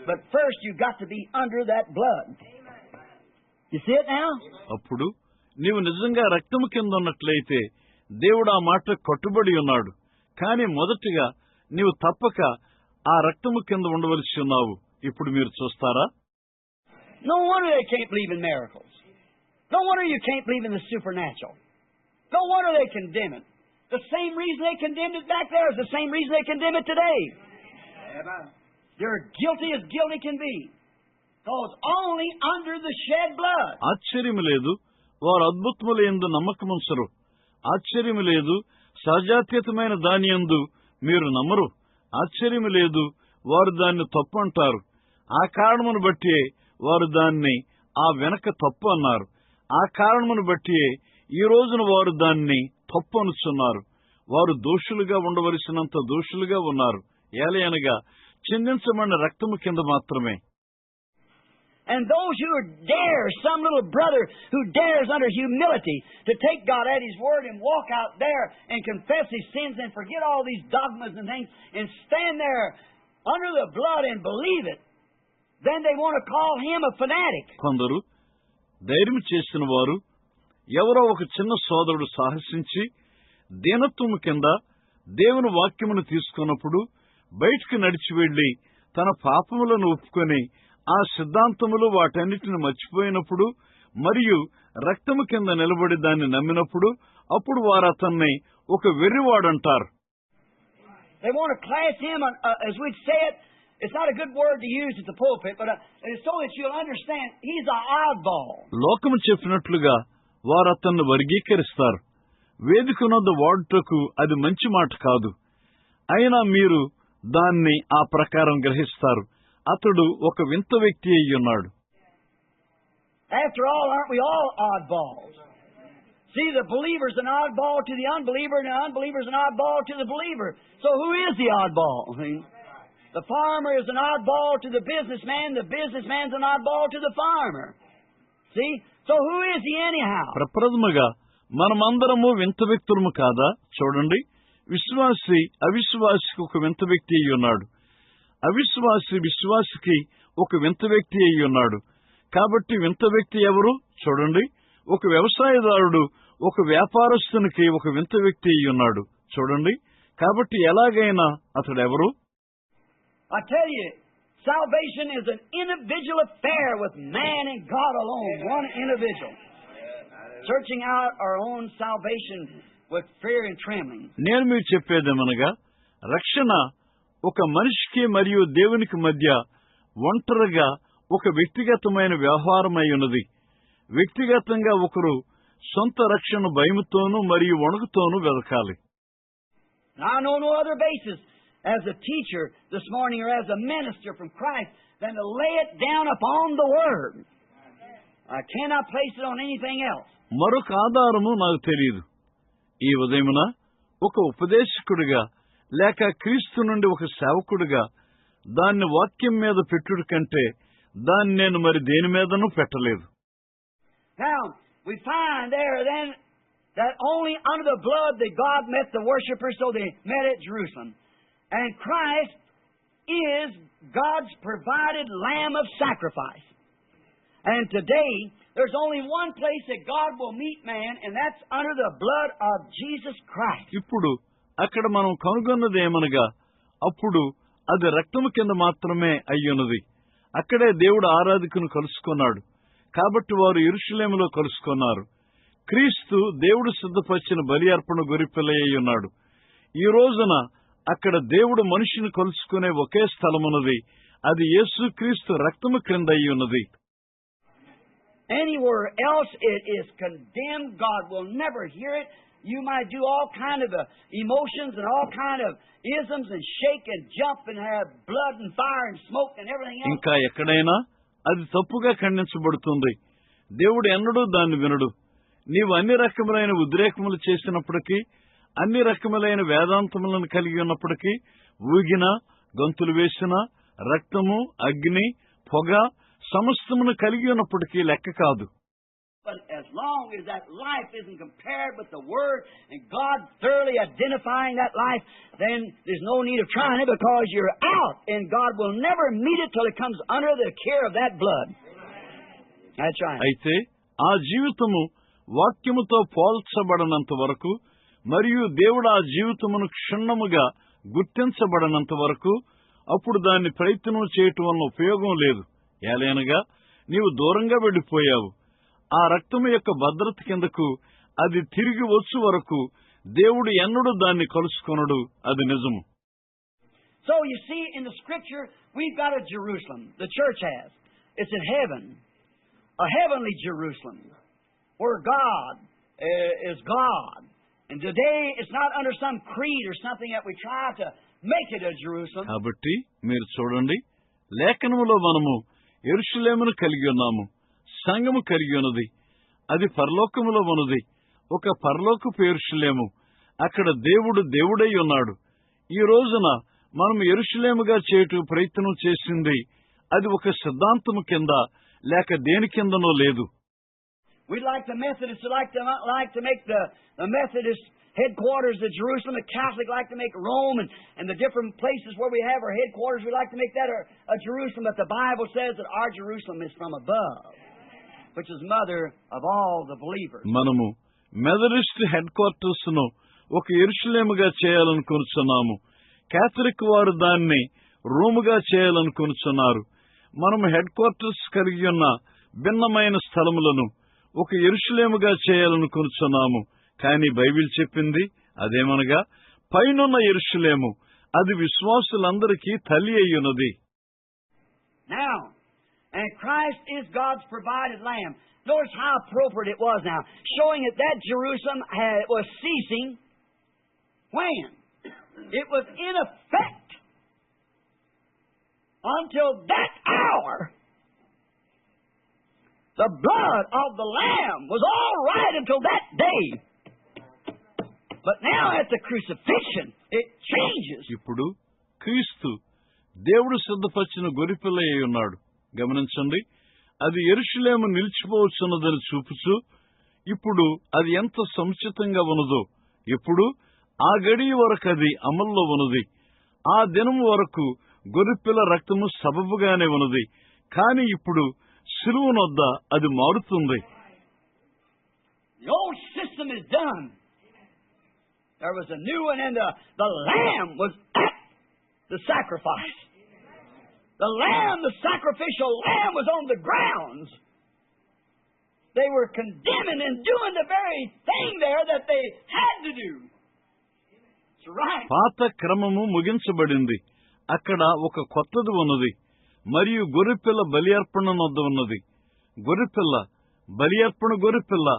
But first you got to be under that blood. You see it now? అప్పుడు నీవు నిజంగా రక్తము కింద ఉన్నట్లయితే దేవుడు ఆ మాట కట్టుబడి ఉన్నాడు. కానీ మొదటిగా నీవు తప్పక ఆ రక్తము కింద ఉండవలసి ఉన్నావు. ఇప్పుడు మీరు చూస్తారా? No wonder they can't believe in miracles. No wonder you can't believe in the supernatural. No wonder they condemn it. The same reason they condemned it back there is the same reason they condemn it today. They're guilty as guilty can be. Because only under the shed blood. ఆశ్చర్యము లేదు, వారు అద్భుతముల యందు నమ్మకముంచరు. ఆశ్చర్యము లేదు, సహజాతీతమైన దాని యందు మీరు నమ్మరు. ఆశ్చర్యము లేదు, వారు దాన్ని తప్పు అంటారు. ఆ కారణమును బట్టి వారు దాన్ని ఆ వెనక తప్పు అన్నారు. ఆ కారణమును బట్టి ఈ రోజున వారు దాన్ని తప్పు అనుచున్నారు. వారు దోషులుగా ఉండవలసినంత దోషులుగా ఉన్నారు. ఏలయనగా చిందించబడిన రక్తము కింద మాత్రమే. And those who dare, some little brother who dares under humility to take God at His word and walk out there and confess his sins and forget all these dogmas and things and stand there under the blood and believe it, then they want to call him a fanatic. కొందరు ధైర్యం చేసిన వారు, ఎవరో ఒక చిన్న సోదరుడు సాహసించి దీనత్వము కింద దేవుని వాక్యమును తీసుకున్నప్పుడు బయటికి నడిచి వెళ్లి తన పాపములను ఒప్పుకొని ఆ సిద్ధాంతములు వాటన్నిటిని మర్చిపోయినప్పుడు మరియు రక్తము కింద నిలబడి దాన్ని నమ్మినప్పుడు అప్పుడు వారు అతన్ని ఒక వెర్రివాడంటారు. They want to class him, as we'd say it, it's not a good word to use at the pulpit, but it's so that you'll understand he's an oddball. లోకము చెప్పినట్లుగా వారు అతన్ని వర్గీకరిస్తారు. వేదికనొద్ద వాడుటకు అది మంచి మాట కాదు. అయినా మీరు దాన్ని ఆ ప్రకారం గ్రహిస్తారు. అతడు ఒక వింత వ్యక్తి అయి ఉన్నాడు. After all, aren't we all oddballs? See, the believer's an oddball to the unbeliever, and the unbeliever's an oddball to the believer. So who is the oddball? The farmer is an oddball to the businessman's an oddball to the farmer. See? So who is he anyhow? ప్రప్రథమగా మనమందరము వింత వ్యక్తులము కాదా? చూడండి, విశ్వాసి అవిశ్వాసికి ఒక వింత వ్యక్తి అయి ఉన్నాడు. అవిశ్వాసి విశ్వాసికి ఒక వింత వ్యక్తి అయి ఉన్నాడు. కాబట్టి వింత వ్యక్తి ఎవరు? చూడండి, ఒక వ్యవసాయదారుడు ఒక వ్యాపారస్తునికి ఒక వింత వ్యక్తి అయి ఉన్నాడు. చూడండి, కాబట్టి ఎలాగైనా అతడెవరు? I tell you, salvation is an individual affair with man and God alone, one individual. Searching out our own salvation with fear and trembling. నేను మీకు చెప్పేదేమనగా, రక్షణ ఒక మనిషికి మరియు దేవునికి మధ్య ఒంటరిగా ఒక వ్యక్తిగతమైన వ్యవహారమై ఉన్నది. వ్యక్తిగతంగా ఒకరు సొంత రక్షణ భయముతోనూ మరియు వణుకుతోనూ వెదకాలి. I know no other basis as a teacher this morning or as a minister from Christ than to lay it down upon the Word. I cannot place it on anything else. మరొక ఆధారము నాకు తెలియదు. ఈ ఉదయమున ఒక ఉపదేశకుడిగా లేక క్రీస్తు నుండి ఒక సేవకుడిగా దాన్ని వాక్యం మీద పెట్టుడు కంటే దాన్ని నేను మరి దేని మీదనూ పెట్టలేదు. Now, we find there then that only under the blood that God met the worshippers, so they met at Jerusalem. And Christ is God's provided lamb of sacrifice. And today, there's only one place that God will meet man, and that's under the blood of Jesus Christ. ఇప్పుడు అక్కడ మనం కనుగొన్నదేమనగా, అప్పుడు అది రక్తము కింద మాత్రమే అయ్యున్నది. అక్కడే దేవుడు ఆరాధకును కలుసుకున్నాడు. కాబట్టి వారు యెరూషలేములో కలుసుకున్నారు. క్రీస్తు దేవుడు సిద్ధపరిచిన బలి అర్పణ గొర్రెపిల్ల అయి ఉన్నాడు. ఈ రోజున అక్కడ దేవుడు మనిషిని కలుసుకునే ఒకే స్థలమున్నది. అది యేసు క్రీస్తు రక్తము క్రింద అయి ఉన్నది. Anywhere else it is condemned. God will never hear it. You might do all kind of emotions and all kind of isms and shake and jump and have blood and fire and smoke and everything else. ఇంకా ఎక్కడైనా అది తప్పుగా ఖండించబడుతుంది. దేవుడు ఎన్నడూ దాన్ని వినడు. నీవు అన్ని రకములైన ఉద్రేకములు చేసినప్పటికీ, అన్ని రకములైన వేదాంతములను కలిగి ఉన్నప్పటికీ, ఊగినా గంతులు వేసినా రక్తము, అగ్ని, పొగ సమస్తమును కలిగి ఉన్నప్పటికీ లెక్క కాదు. But as long as that life isn't compared with the Word and God thoroughly identifying that life, then there's no need of trying it because you're out and God will never meet it till it comes under the care of that blood. That's right. అయితే ఆ జీవితము వాక్యముతో పోల్చబడనంత వరకు మరియు దేవుడు ఆ జీవితమును క్షుణ్ణముగా గుర్తించబడనంత వరకు అప్పుడు దాన్ని ప్రయత్నం చేయటం వల్ల ఉపయోగం లేదు. ఏలైనగా నీవు దూరంగా వెళ్ళిపోయావు. ఆ రక్తము యొక్క భద్రత కిందకు అది తిరిగి వచ్చు వరకు దేవుడు ఎన్నడూ దాన్ని కలుసుకొనడు. అది నిజము. So you see, in the Scripture, we've got a Jerusalem. The church has. It's in heaven, a heavenly Jerusalem, where God is God. And today, it's not under some creed or something that we try to make it a Jerusalem. కాబట్టి మీరు చూడండి, లేఖనములో మనము యెరూషలేమును కలిగి ఉన్నాము. సంఘము కలిగి ఉన్నది. అది పరలోకములో ఉన్నది. ఒక పరలోకపు యెరూషలేము. అక్కడ దేవుడు దేవుడై ఉన్నాడు. ఈ రోజున మనం యెరూషలేముగా చేయుటకు ప్రయత్నం చేసింది అది ఒక సిద్ధాంతము కింద లేక దేని కిందనో లేదు. We'd like the Methodists like to make the Methodist headquarters of Jerusalem. The Catholic like to make Rome and the different places where we have our headquarters. We like to make that a Jerusalem. But the Bible says that our Jerusalem is from above, which is mother of all the believers. మనము Methodist head quarters ను ఒక యెరూషలేముగా చేయాలనుకొనుచున్నాము. Catholic వారు దాన్ని రోముగా చేయాలనుకొనుచున్నారు. మనము head quarters కలిగి ఉన్న భిన్నమైన స్థలములను ఒక యెరూషలేముగా చేయాలనుకొనుచున్నాము. కానీ బైబిల్ చెప్పింది అదేమనగా పైనున్న యెరూషలేము అది విశ్వాసులందరికీ తల్లి అయ్యున్నది. Now, and Christ is God's provided lamb. Notice how appropriate it was now, showing that Jerusalem was ceasing when? It was in effect until that hour. The blood of the Lamb was all right until that day. But now at the crucifixion, it changes. ఇప్పుడు క్రీస్తు దేవుడు సిద్ధపరిచిన గొర్రెపిల్ల అయి ఉన్నాడు. గమనించండి, అది యెరూషలేము నిలిచిపోవచ్చున్నదని చూపుచు ఇప్పుడు అది ఎంత సముచితంగా ఉన్నదో. ఇప్పుడు ఆ గడియ వరకు అది అమల్లో ఉన్నది. ఆ దినము వరకు గొర్రెపిల్ల రక్తము సబబుగానే ఉన్నది. కానీ ఇప్పుడు సిలువనొద్ద అది మారుతుంది. The old system is done. There was a new one, and the lamb was at the sacrifice. The lamb, the sacrificial lamb, was on the grounds. They were condemning and doing the very thing there that they had to do. That's right. పాత క్రమము ముగించబడింది. అక్కడ ఒక కొత్తది ఉన్నది. మరియు గొర్రెపిల్ల బలి అర్పణ వద్ద ఉన్నది. గొర్రెపిల్ల బలి అర్పణ గొర్రెపిల్ల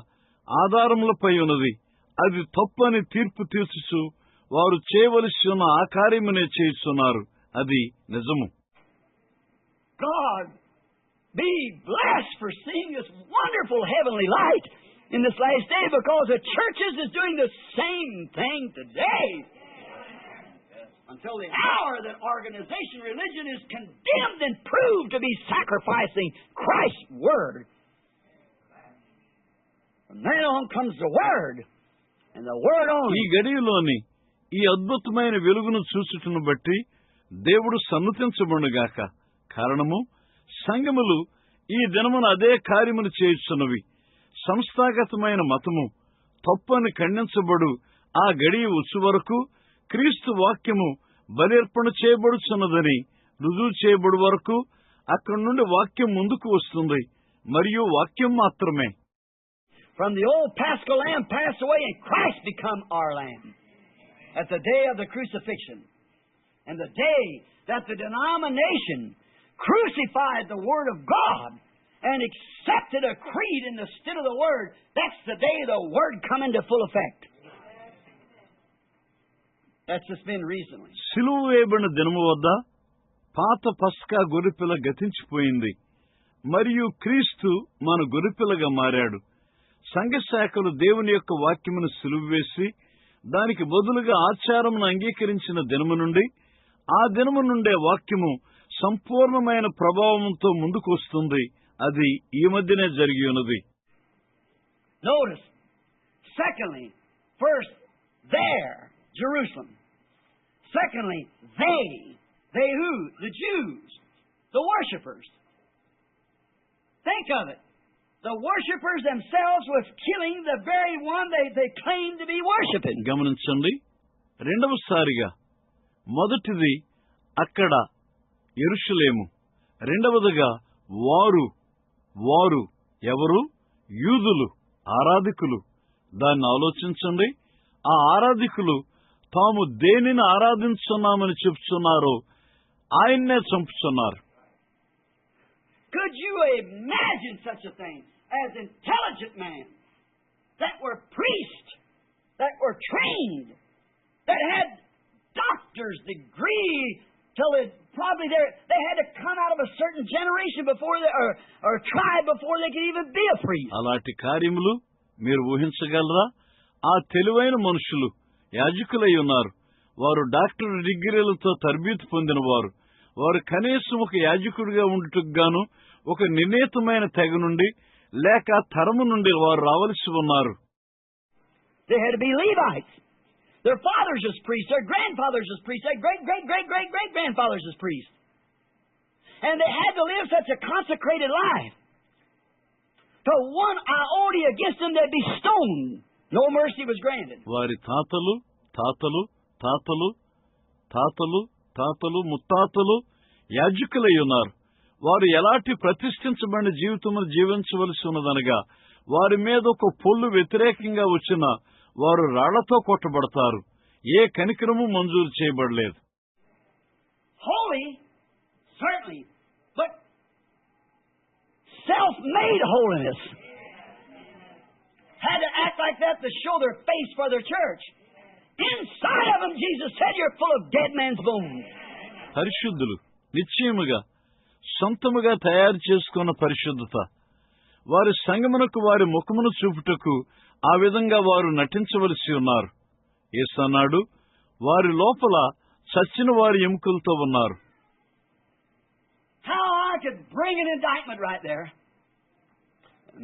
ఆధారములపై ఉన్నది. అది తప్పని తీర్పు తీర్చుచు వారు చేయవలసి ఉన్న ఆ కార్యమునే చేస్తున్నారు. అది నిజము. God be blessed for seeing this wonderful heavenly light in this last day, because the churches is doing the same thing today. Until the hour that organization religion is condemned and proved to be sacrificing Christ's Word. From then on comes the Word, and the Word only. ఈ గడియలోని ఈ అద్భుతమైన వెలుగును చూచుటను బట్టి దేవుడు సన్నతించబడుగాక. కారణము సంఘములు ఈ దినమున అదే కార్యములు చేయుచున్నవి. సంస్థాగతమైన మతము తప్పని ఖండించబడు ఆ గడియ వచ్చు వరకు క్రీస్తు వాక్యము బలిర్పణ చేయబడుచున్నదని రుజువు చేయబడు వరకు అక్కడి నుండి వాక్యం ముందుకు వస్తుంది. మరియు వాక్యం మాత్రమే. From the old Paschal lamb passed away, and Christ become our lamb at the day of the crucifixion, and the day that the denomination crucified the Word of God and accepted a creed in the stead of the Word. That's the day the Word come into full effect. That's just been recently. సిలువ వేయబడిన దినము వద్ద పాత పస్కా గొర్రెపిల్ల గతించిపోయింది. మరియు క్రీస్తు మన గొర్రెపిల్లగా మారాడు. సంఘ శాఖలు దేవుని యొక్క వాక్యమును సిలువ వేసి దానికి బదులుగా ఆచారమును అంగీకరించిన దినము నుండి ఆ దినము నుండే వాక్యము సంపూర్ణమైన ప్రభావంతో ముందుకు వస్తుంది. అది ఈ మధ్యనే జరిగి ఉన్నది. Notice, secondly, first, there, Jerusalem. Secondly, they who? The Jews, the worshippers. Think of it. The worshippers themselves was killing the very one they claimed to be worshiping. గమనించండి, రెండవసారిగా మొదటిది అక్కడ యెరూషలేము, రెండవదిగా వారు ఎవరు? యూదులు, ఆరాధికులు. దాన్ని ఆలోచించండి. ఆ ఆరాధికులు తాము దేనిని ఆరాధించున్నామని చెప్తున్నారో ఆయన్నే చంపుతున్నారు. Could you imagine such a thing as intelligent men that were priests, that were trained, that had doctor's degree till they probably they had to come out of a certain generation before they, or tribe before they could even be a priest. అలాంటి కార్యములు మీరు ఊహించగలరా? ఆ తెలివైన మనుషులు యాజకులై ఉన్నారు. వారు doctor డిగ్రీలతో తరబేతి పొందినవారు. వారు కనీసం ఒక యాజకుడిగా ఉండుటకు గాను ఒక నిర్ణీతమైన తెగ నుండి లేక తరము నుండి వారు రావలసి ఉన్నారు. They had to be Levites. Their fathers was priests, their grandfathers was priests, their great-great-great-great-great-grandfathers was priests. And they had to live such a consecrated life. For one iota against them, they'd be stoned. No mercy was granted. వారి తాతలు తాతలు తాతలు తాతలు తాతలు ముత్తాతలు యాజకులై ఉన్నారు. వారు ఎలాంటి ప్రతిష్ఠించబడిన జీవితమును జీవించవలసి ఉన్నదనగా వారి మీద ఒక పొల్లు వ్యతిరేకంగా వచ్చిన వారు రాళ్లతో కొట్టబడతారు. ఏ కనికరము మంజూరు చేయబడలేదు. Holy, certainly, but self-made holiness had to act like that to show their face for their church. Inside of them, Jesus said, you're full of dead man's bones. పరిశుద్ధులు నిశ్చయముగా సొంతముగా తయారు చేసుకున్న పరిశుద్ధత. వారి సంగమునకు వారి ముఖమును చూపుటకు ఆ విధంగా వారు నటించవలసి ఉన్నారు. యేసు అన్నాడు, వారి లోపల చచ్చిన వారి ఎముకలతో ఉన్నారు. How I could bring an indictment right there.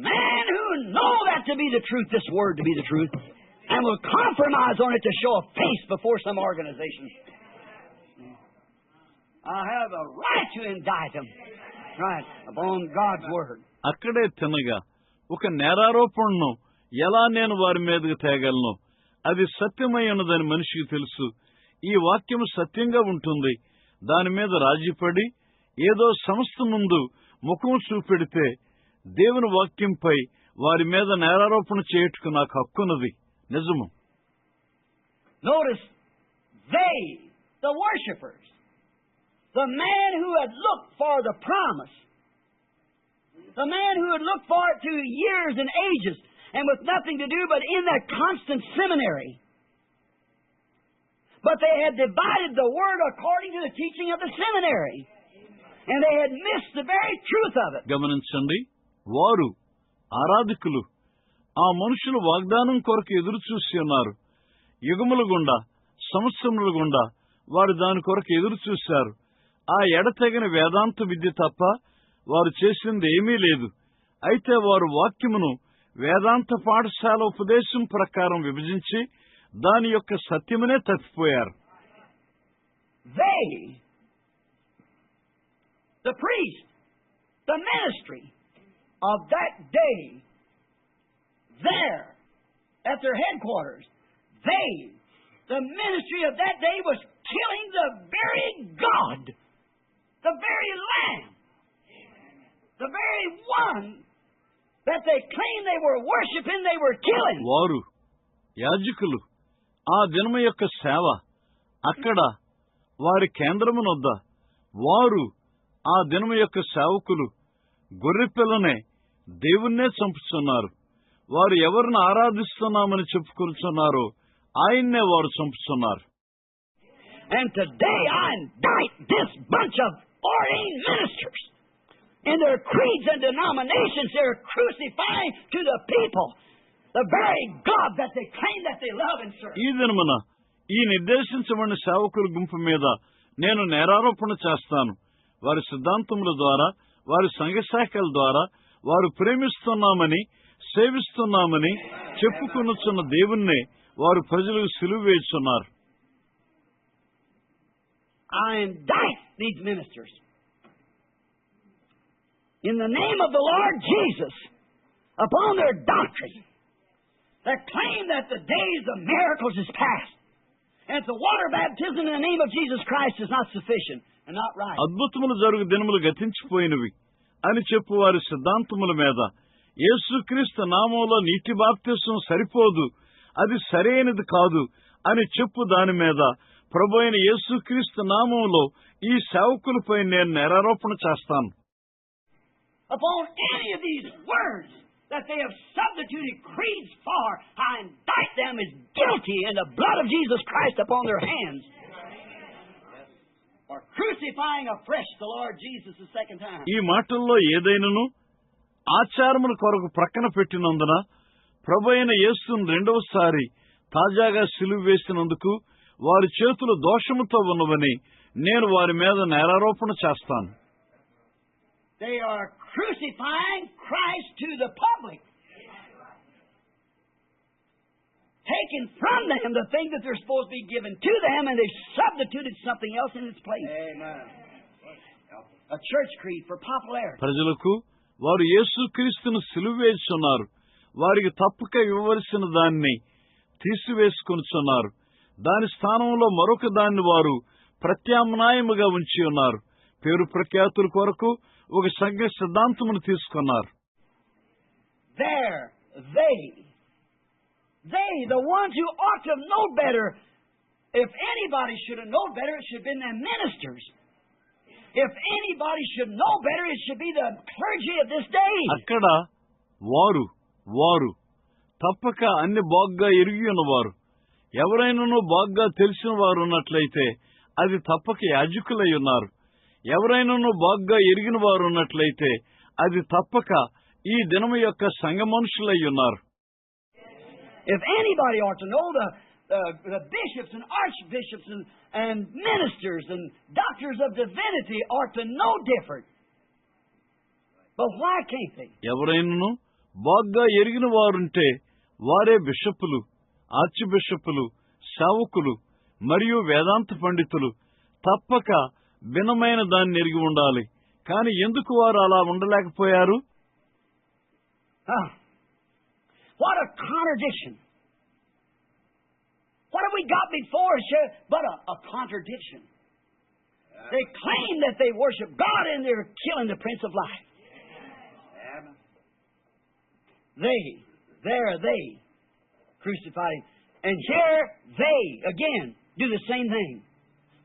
Man who know that to be the truth, this word to be the truth, and will compromise on it to show a face before some organization. I have a right to indict them, right, upon God's word. అక్కడే తినగా ఒక నేరారోపణను ఎలా నేను వారి మీదకి తేగలను? అది సత్యమై ఉన్నదని మనిషికి తెలుసు. ఈ వాక్యము సత్యంగా ఉంటుంది. దాని మీద రాజీపడి ఏదో సంస్థ ముందు ముఖం చూపెడితే దేవుని వాక్యంపై వారి మీద నేరారోపణ చేయుటకు నాకు హక్కున్నది. నిజము. Notice, they, the worshipers, the man who had looked for the promise, the man who had looked for it through years and ages, and with nothing to do but in that constant seminary. But they had divided the word according to the teaching of the seminary. And they had missed the very truth of it. గమనించండి, వారు ఆరాధకులు ఆ మనుషులు వాగ్దానం కొరకు ఎదురు చూసి ఉన్నారు. యుగముల గుండా సంవత్సరముల గుండా వారు దాని కొరకు ఎదురు చూశారు. ఆ ఎడతెగని వేదాంత విద్య తప్ప వారు చేసింది ఏమీ లేదు. అయితే వారు వాక్యమును వేదాంత పాఠశాల ఉపదేశం ప్రకారం విభజించి దాని యొక్క సత్యమునే తప్పిపోయారు. They, the priest, the ministry of that day, there at their headquarters, they, the ministry of that day was killing the very God, the very Lamb, the very one that they claimed they were worshiping, they were killing. వారు యాజకులు ఆ దినము యొక్క సేవ అక్కడ వారి కేంద్రమునొద్ద వారు ఆ దినము యొక్క సేవకులు గొర్రెపిల్లనే దేవుణ్ణే చంపుతున్నారు. వారు ఎవరిని ఆరాధిస్తున్నామని చెప్పుకొనుచున్నారో ఆయన్నే వారు చంపుతున్నారు. And today I indict this bunch of ordained ministers. In their creeds and denominations, they're crucifying to the people the very God that they claim that they love and serve. ఈ దినమున ఈ నిర్దేశించబడిన సేవకుల గుంపు మీద నేను నేరారోపణ చేస్తాను. వారి సిద్ధాంతముల ద్వారా, వారి సంఘశాఖల ద్వారా వారు ప్రేమిస్తున్నామని, సేవిస్తున్నామని చెప్పుకొనుచున్న దేవుణ్ణే వారు ప్రజలకు సిలువ వేస్తున్నారు. I indict these ministers in the name of the Lord Jesus upon their doctrine that claim that the days of miracles is past, and the water baptism in the name of Jesus Christ is not sufficient and not right. అద్భుతములు జరుగు దినములు గతించిపోయినవి అని చెప్పు వారి సిద్ధాంతముల మీద యేసుక్రీస్తు నామములో నీటి బాప్తిసం సరిపోదు, అది సరైనది కాదు అని చెప్పు దాని మీద ప్రభువైన యేసుక్రీస్తు నామములో ఈ సేవకులపై నేను నేరారోపణ చేస్తాను. Upon any of these words that they have substituted creeds for, I indict them as guilty in the blood of Jesus Christ upon their hands. or crucifying afresh the Lord Jesus the second time. ఈ మాటల్లో ఏదైనను ఆచారముల కొరకు ప్రక్కన పెట్టినందున ప్రభువైన యేసును రెండవసారి తాజాగా సిలువ వేసినందుకు వారి చేతులు దోషముతో ఉన్నవని నేను వారి మీద నేరారోపణ చేస్తాను. They are crucifying Christ to the public. Taking from them the thing that they're supposed to be given to them, and they substituted something else in its place. Amen. A church creed for popularity. ప్రజలకు వారు యేసుక్రీస్తును సిలువ వేస్తున్నారు. వారికి తప్పక ఇవ్వవలసిన దాన్ని తీసివేసుకొనుచున్నారు. దాని స్థానంలో మరొక దాన్ని వారు ప్రత్యామ్నాయముగా ఉంచి ఉన్నారు. పేరు ప్రఖ్యాతుల కొరకు ఒక సంఘ సిద్ధాంతమును తీసుకున్నారు. There, they, the ones who ought to have known better. If anybody should have known better, it should have been the ministers. If anybody should know better, it should be the clergy of this day. అక్కడ వారు తప్పక అన్ని బాగ్గా ఎరిగి ఉన్నవారు. ఎవరైనాను బాగ్గా తెలిసిన వారు ఉన్నట్లయితే అది తప్పక యాజకులై ఉన్నారు. ఎవరైనాను బాగ్గా ఎరిగిన వారు ఉన్నట్లయితే అది తప్పక ఈ దినము యొక్క సంఘ మనుషులై ఉన్నారు. If anybody ought to know, the bishops and archbishops and ministers and doctors of divinity ought to know different. But why can't they? ఎవరైనాను Bagga ఎరిగిన వారుంటే వారే బిషప్పులు, ఆర్చ్ బిషప్పులు, సేవకులు మరియు వేదాంత పండితులు తప్పక భిన్నమైన దాన్ని ఎరిగి ఉండాలి. కానీ ఎందుకు వారు అలా ఉండలేకపోయారు? What a contradiction! What have we got before us here but a contradiction? They claim that they worship God and they're killing the Prince of Life. They crucified him. And here they, again, do the same thing.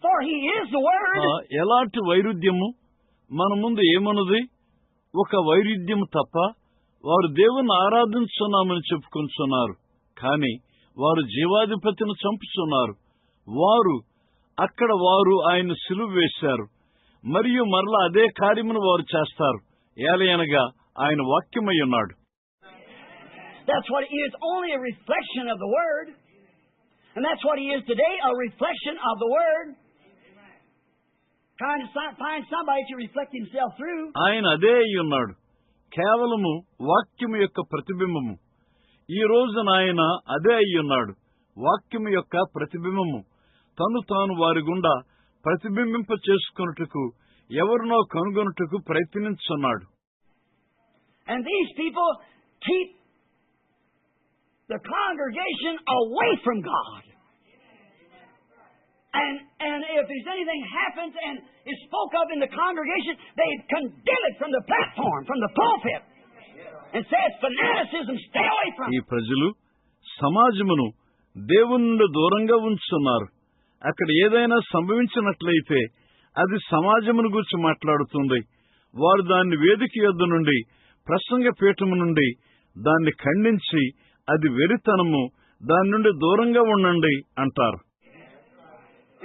For he is the Word. ఎలాంటి వైరుధ్యము మన ముందు ఏమన్నది? ఒక వైరుధ్యము తప్ప వారు దేవుని ఆరాధించున్నామని చెప్పుకుంటున్నారు. కానీ వారు జీవాధిపతిని చంపుతున్నారు. వారు ఆయన సిలువ వేశారు. మరియు మరలా అదే కార్యమును వారు చేస్తారు. ఏలయనగా ఆయన వాక్యమై ఉన్నాడు. That's what he is, only a reflection of the Word. And that's what he is today, a reflection of the Word. Trying to find somebody to reflect himself through. ఆయన అదే అయి ఉన్నాడు, కేవలము వాక్యము యొక్క ప్రతిబింబము. ఈ రోజున ఆయన అదే అయి ఉన్నాడు, వాక్యము యొక్క ప్రతిబింబము. తాను వారి గుండా ప్రతిబింబింప చేసుకొనుటకు ఎవరినో కనుగొనుటకు ప్రయత్నించున్నాడు. And these people keep the congregation away from God. And if there's anything happens and is spoke of in the congregation, they condemn it from the platform, from the pulpit, and say it's fanaticism, stay away from it. ఈ ప్రజలు సమాజమును దేవుని నుండి దూరంగా ఉంచుతున్నారు. అక్కడ ఏదైనా సంభవించినట్లయితే అది సమాజమును గురించి మాట్లాడుతుంది. వారు దాన్ని వేదిక యొద్ద నుండి, ప్రసంగ పీఠము నుండి దాన్ని ఖండించి అది వెరితనము, దాని నుండి దూరంగా ఉండండి అంటారు.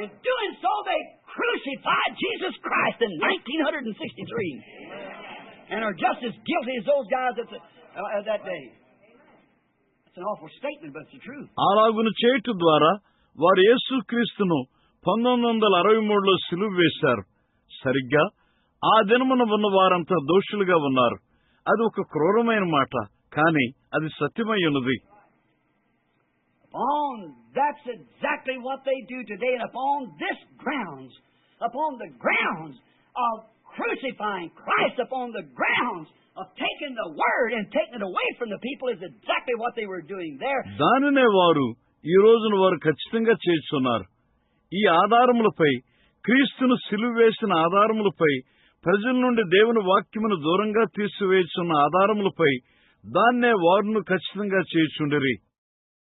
In doing so, they crucified Jesus Christ in 1963 and are just as guilty as those guys at that day. It's an awful statement, but it's the truth. అలాగును చేయటం ద్వారా వారు యేసుక్రీస్తును 1963లో సిలువ వేశారు. సరిగ్గా ఆ దినమున ఉన్న వారంతా దోషులుగా ఉన్నారు. అది ఒక క్రూరమైన మాట, కానీ అది సత్యమై ఉన్నది. That's exactly what they do today, and upon the grounds of crucifying Christ, upon the grounds of taking the Word and taking it away from the people, is exactly what they were doing there. దానినే వారు ఈ రోజున వారు ఖచ్చితంగా చేస్తున్నారు. ఈ ఆధారములపై, క్రీస్తును సిలువ వేసిన ఆధారములపై, ప్రజల నుండి దేవుని వాక్యమును దూరంగా తీసివేస్తున్న ఆధారములపై దాన్నే వారును ఖచ్చితంగా చేయుచుండిరి.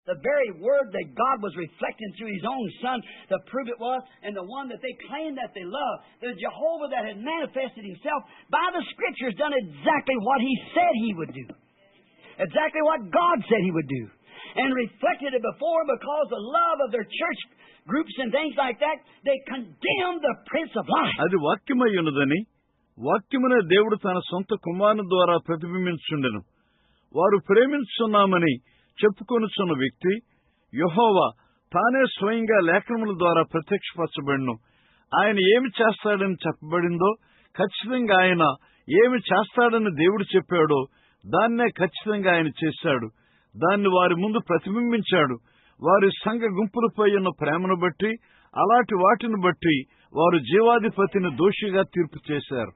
The very word that God was reflecting through His own Son to prove it was, and the one that they claimed that they loved, the Jehovah that had manifested Himself by the Scriptures, done exactly what He said He would do. Exactly what God said He would do. and reflected it before because of love of their church groups and things like that, they condemned the Prince of Life. అది వాక్యమై ఉన్నదని వాక్యమునే దేవుడు తన సొంత కుమారుని ద్వారా ప్రతిబింబించుండెను. వారు ప్రేమించున్నామని చెప్పుకొనుచున్న వ్యక్తి యెహోవా తానే స్వయంగా లేఖనముల ద్వారా ప్రత్యక్షపరచబడిను. ఆయన ఏమి చేస్తాడని చెప్పబడిందో ఖచ్చితంగా ఆయన ఏమి చేస్తాడని దేవుడు చెప్పాడో దాన్నే ఖచ్చితంగా ఆయన చేశాడు. దాన్ని వారి ముందు ప్రతిబింబించాడు. వారి సంఘ గుంపులపై ఉన్న ప్రేమను బట్టి అలాంటి వాటిని బట్టి వారు జీవాధిపతిని దోషిగా తీర్పు చేశారు.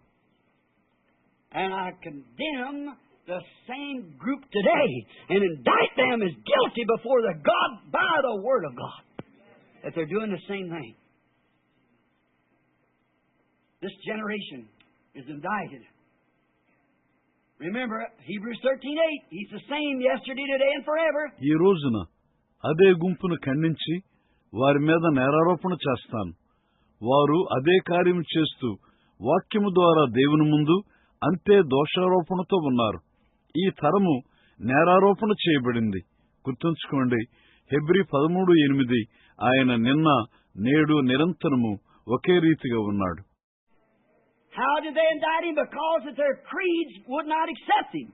And I condemn the same group today and indict them as guilty before the God by the Word of God that they're doing the same thing. This generation is indicted. Remember Hebrews 13:8. He's the same yesterday, today, and forever. ఈ రోజున అదే గుంపును ఖండించి వారి మీద నేరారోపణ చేస్తాను. వారు అదే కార్యం చేస్తూ వాక్యము ద్వారా దేవుని ముందు అంతే దోషారోపణతో ఉన్నారు. ఈ తరము నేరారోపణ చేయబడింది. గుర్తుంచుకోండి, హెబ్రీ 13:8 ఆయన నిన్న నేడు నిరంతరము ఒకే రీతిగా ఉన్నాడు. How did they indict him? Because that their creeds would not accept him.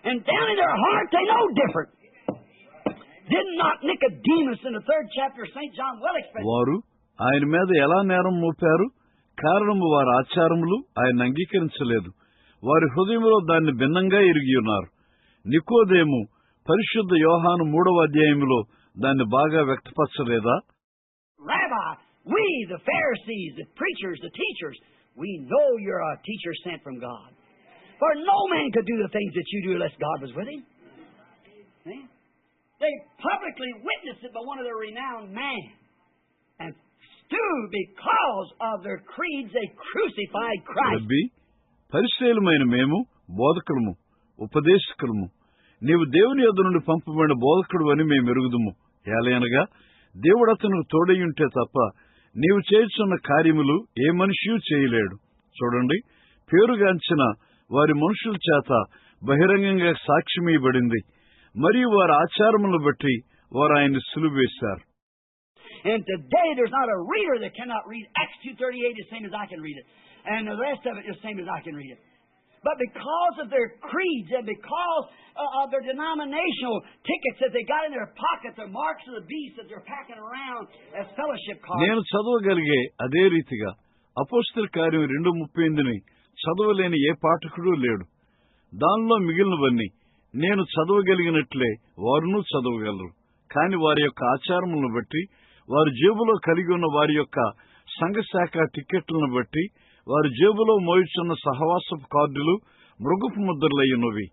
And down in their heart they know different. Did not Nicodemus in the 3rd chapter of St. John well expressed? వారు ఆయన మీద ఎలా నేరం మోపారు? కారణము వారి ఆచారములు ఆయన అంగీకరించలేదు. వారి హృదయంలో దాన్ని భిన్నంగా ఎరిగి ఉన్నారు. నికోదేము పరిశుద్ధ యోహాను 3వ అధ్యాయంలో దాన్ని బాగా వ్యక్తపరచలేదా? Rabbi, we the Pharisees, the preachers, the teachers, we know you're a teacher sent from God. For no man could do the things that you do unless God was with him. See? They publicly witnessed it by one of their renowned men. And still, because of their creeds, they crucified Christ. రబ్బీ, పరిశీలమైన మేము బోధకులము, ఉపదేశకులము, నీవు దేవుని యొద్ద నుండి పంపబడిన బోధకుడు అని మేము ఎరుగుదుము. ఏలయనగా దేవుడు అతనికి తోడయ్యుంటే తప్ప నీవు చేయుచున్న కార్యములు ఏ మనిషియూ చేయలేడు. చూడండి, పేరుగాంచిన వారి మనుషుల చేత బహిరంగంగా సాక్ష్యమీయబడింది. మరియు వారి ఆచారములను బట్టి వారు ఆయన్ని సిలువ వేశారు. And today there's not a reader that cannot read Acts 2:38 the same as I can read it. And the rest of it the same as I can read it. But because of their creeds and because of their denominational tickets that they got in their pocket, their marks of the beast that they're packing around as fellowship cards. నేను చదవగలిగే అదే రీతిగా అపోస్తల కార్యం 2:38ని చదవలేని ఏ పాఠకుడు లేడు. దానిలో మిగిలినవన్నీ నేను చదవగలిగినట్లే వారును చదవగలరు. కాని వారి యొక్క ఆచారములను బట్టి, వారి జేబులో కలిగి ఉన్న వారి యొక్క సంఘశాఖ టిక్కెట్లను బట్టి, వారి జేబులో మోయుచున్న సహవాసపు కార్డులు మృగపు ముద్రలయ్యున్నవి.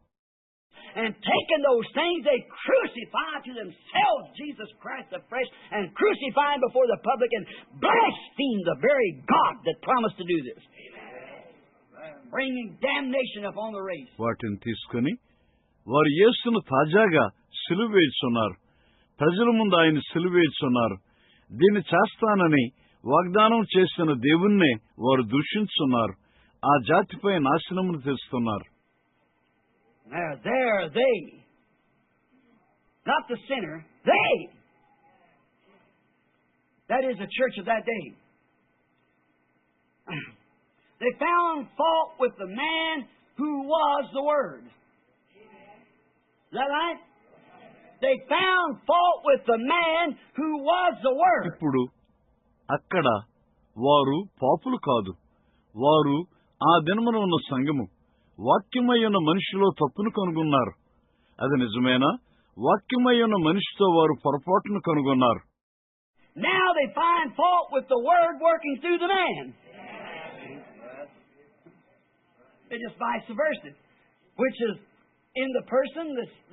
And taking those things, they crucify to themselves Jesus Christ the flesh, and crucify him before the public, and blaspheme the very God that promised to do this, bringing damnation upon the race. వాటిని తీసుకుని వారు యేసును తాజాగా సిలువ వేయుచున్నారు. ప్రజల ముందు ఆయన సిలువ వేయుచున్నారు. దీన్ని చేస్తానని వాగ్దానం చేసిన దేవుణ్ణే వారు దూషించున్నారు. ఆ జాతిపై నాశనమును తెస్తున్నారు. There they, not the sinner, they. That is the church of that day. They found fault with the man who was the Word. Is that right? They found fault with the man who was the Word. ఇప్పుడు అక్కడ వారు పాపులు కాదు, వారు ఆ దినమున ఉన్న సంఘము వాక్యమై ఉన్న మనిషిలో తప్పును కనుగొన్నారు. అది నిజమేనా? వాక్యమై ఉన్న మనిషితో వారు పొరపాటును కనుగొన్నారు. Now they find fault with the Word working through the man. They just vice versa, which is in the person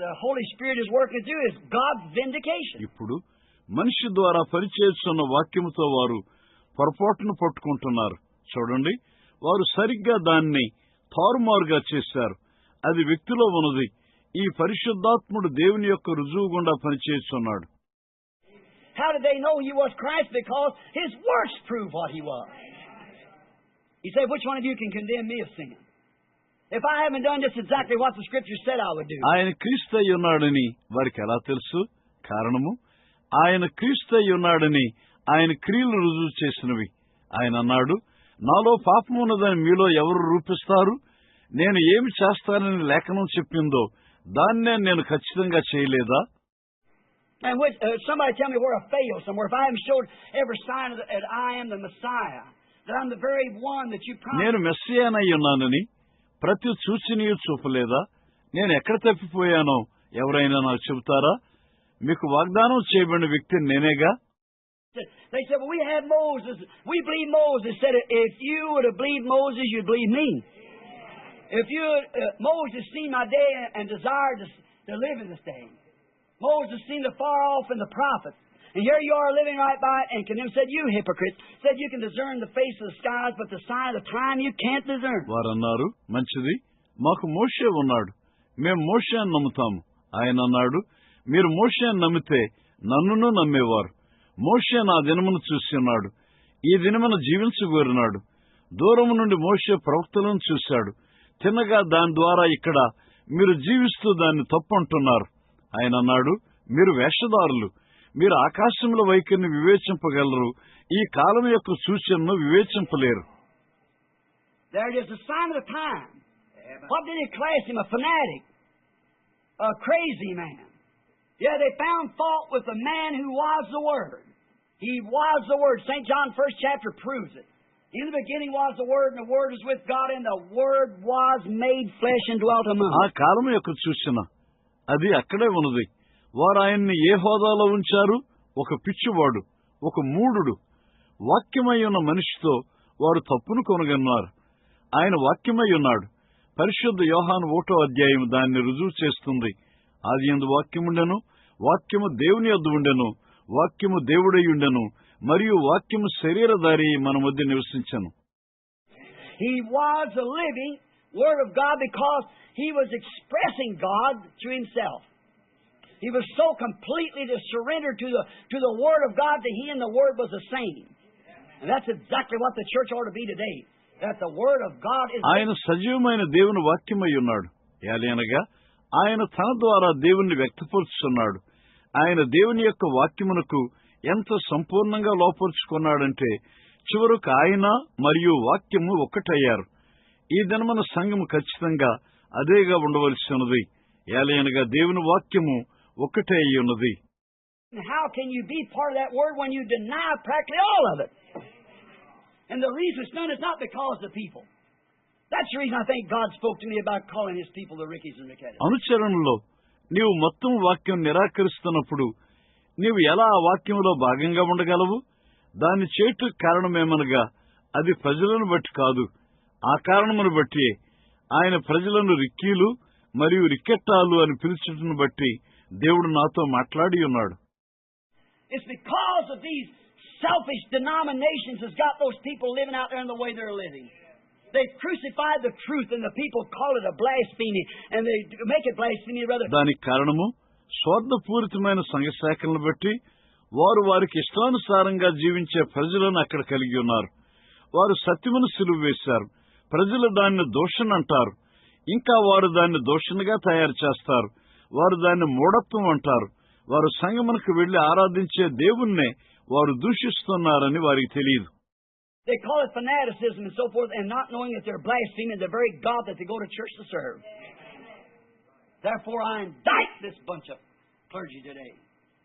the Holy Spirit is working through is God's vindication. ఇప్పుడు మనిషి ద్వారా పరిచయిస్తున్న వాక్యముతో వారు పొరపాటును పట్టుకుంటున్నారు. చూడండి, వారు సరిగ్గా దాన్ని తారుమారుగా చేశారు. అది వ్యక్తిలో ఉన్నది. ఈ పరిశుద్ధాత్ముడు దేవుని యొక్క రుజువు గుండా పనిచేస్తున్నాడు. How did they know he was Christ? Because his works prove what he was. He said, which one of you can condemn me of sin? if I haven't done just exactly what the Scripture said I would do? ఆయన క్రీస్తు అయి ఉన్నాడని వారికి ఎలా తెలుసు? కారణము, ఆయన క్రీస్తు అయి ఉన్నాడని ఆయన క్రియలు రుజువు చేసినవి. ఆయన అన్నాడు, నాలో పాపం ఉన్నదని మీలో ఎవరు రూపిస్తారు? నేను ఏమి చేస్తానని లేఖనం చెప్పిందో దాన్నే నేను ఖచ్చితంగా చేయలేదా? And somebody tell me where I failed somewhere. If I haven't showed every sign that I am the Messiah, that I'm the very one that you promised. నేను మెస్సియానై ఉన్నానని ప్రతి సూచనయు చూపలేదా? నేను ఎక్కడ తప్పిపోయానో ఎవరైనా నాకు చెబుతారా? మీకు వాగ్దానం చేయబడిన వ్యక్తి నేనేగా. They said, well, we had Moses. We believe Moses said, if you would have believed Moses, you'd believe me. If you Moses seen my day and desired to live in this day. Moses seen the far off in the prophets. And here you are living right by it and condemned. Said, you hypocrite. Said, you can discern the face of the skies, but the sign of the time you can't discern. వారన్నారు, మంచిది, మాకు మోషే ఉన్నాడు, మేము మోషేని నమ్ముతాము. ఆయన అన్నాడు, మీరు మోషేని నమ్మితే నన్నును నమ్మేవారు. మోషే నా దినమును చూసి ఉన్నాడు, ఈ దినమును జీవించగోరినాడు. దూరము నుండి మోషే ప్రవక్తలను చూశాడు. తిన్నగా దాని ద్వారా ఇక్కడ మీరు జీవిస్తూ దాన్ని తప్పంటున్నారు. ఆయన అన్నాడు, మీరు వేషధారులు, మీరు ఆకాశముల వైఖరిని వివేచింపగలరు, ఈ కాలం యొక్క సూచనను వివేచింపలేరు. There it is, the sign of the time. What did he class him? A fanatic, a crazy man. Yeah, they found fault with the man who was the Word. He was the Word. St. John, 1st chapter, proves it. In the beginning was the Word, and the Word was with God, and the Word was made flesh and dwelt among us. ఆ కాలం యొక్క సూచన అది అక్కడే ఉన్నది. వారు ఆయన్ని ఏ హోదాలో ఉంచారు? ఒక పిచ్చివాడు, ఒక మూఢుడు. వాక్యమై ఉన్న మనిషితో వారు తప్పును కొనగన్నారు. ఆయన వాక్యమై ఉన్నాడు. పరిశుద్ధ యోహాను 1వ అధ్యాయం దాన్ని రుజువు చేస్తుంది. ఆదియందు వాక్యముండెను, వాక్యము దేవుని యొద్ద ఉండెను, వాక్యము దేవుడై ఉండెను, మరియు వాక్యము శరీరధారి మన మధ్య నివసించెను. He was the living Word of God because he was expressing God through himself. He was so completely to surrender to the Word of God that he and the Word was the same. And that's exactly what the church ought to be today. That the Word of God is... ఆయన సజీవమైన దేవుని వాక్యమై ఉన్నాడు. ఏలయనగా ఆయన తన ద్వారా దేవుణ్ణి వ్యక్తపరుచుతున్నాడు. ఆయన దేవుని యొక్క వాక్యమునకు ఎంత సంపూర్ణంగా లోపరుచుకున్నాడంటే చివరకు ఆయన మరియు వాక్యము ఒక్కటయ్యారు. ఈ దినమన సంఘము ఖచ్చితంగా అదేగా ఉండవలసి ఉన్నది. ఏలయనగా దేవుని వాక్యము ఒక్కటే అయి ఉన్నది. How can you be part of that word when you deny practically all of it? And the reason it's done is not because of the people. That's the reason I think God spoke to me about calling His people the Rickies and Rickettes. అనుచరణలో నీవు మొత్తం వాక్యం నిరాకరిస్తున్నప్పుడు నీవు ఎలా ఆ వాక్యంలో భాగంగా ఉండగలవు? దాన్ని చేయటకు కారణమేమనగా అది ప్రజలను బట్టి కాదు. ఆ కారణమును బట్టి ఆయన ప్రజలను రిక్కీలు మరియు రిక్కెట్టాలు అని పిలుచుటను బట్టి దేవుడు నాతో మాట్లాడి ఉన్నాడు. It's because of these selfish denominations has got those people living out there in the way they're living. They've crucified the truth and the people call it a blasphemy and they make it blasphemy rather. దానికి కారణము స్వార్థపూరితమైన సంఘశాఖలను బట్టి వారు వారికి ఇష్టానుసారంగా జీవించే ప్రజలను అక్కడ కలిగి ఉన్నారు. వారు సత్యమును సిలువ వేశారు. ప్రజలు దాన్ని దూషణ అంటారు. ఇంకా వారు దాన్ని దూషణగా తయారు చేస్తారు. వారు దాన్ని మూఢత్వం అంటారు. వారు సంఘమునకు వెళ్లి ఆరాధించే దేవుణ్ణే వారు దూషిస్తున్నారని వారికి తెలియదు. They call it fanaticism and so forth, and not knowing that they're blaspheming the very God that they go to church to serve. Therefore, I indict this bunch of clergy today.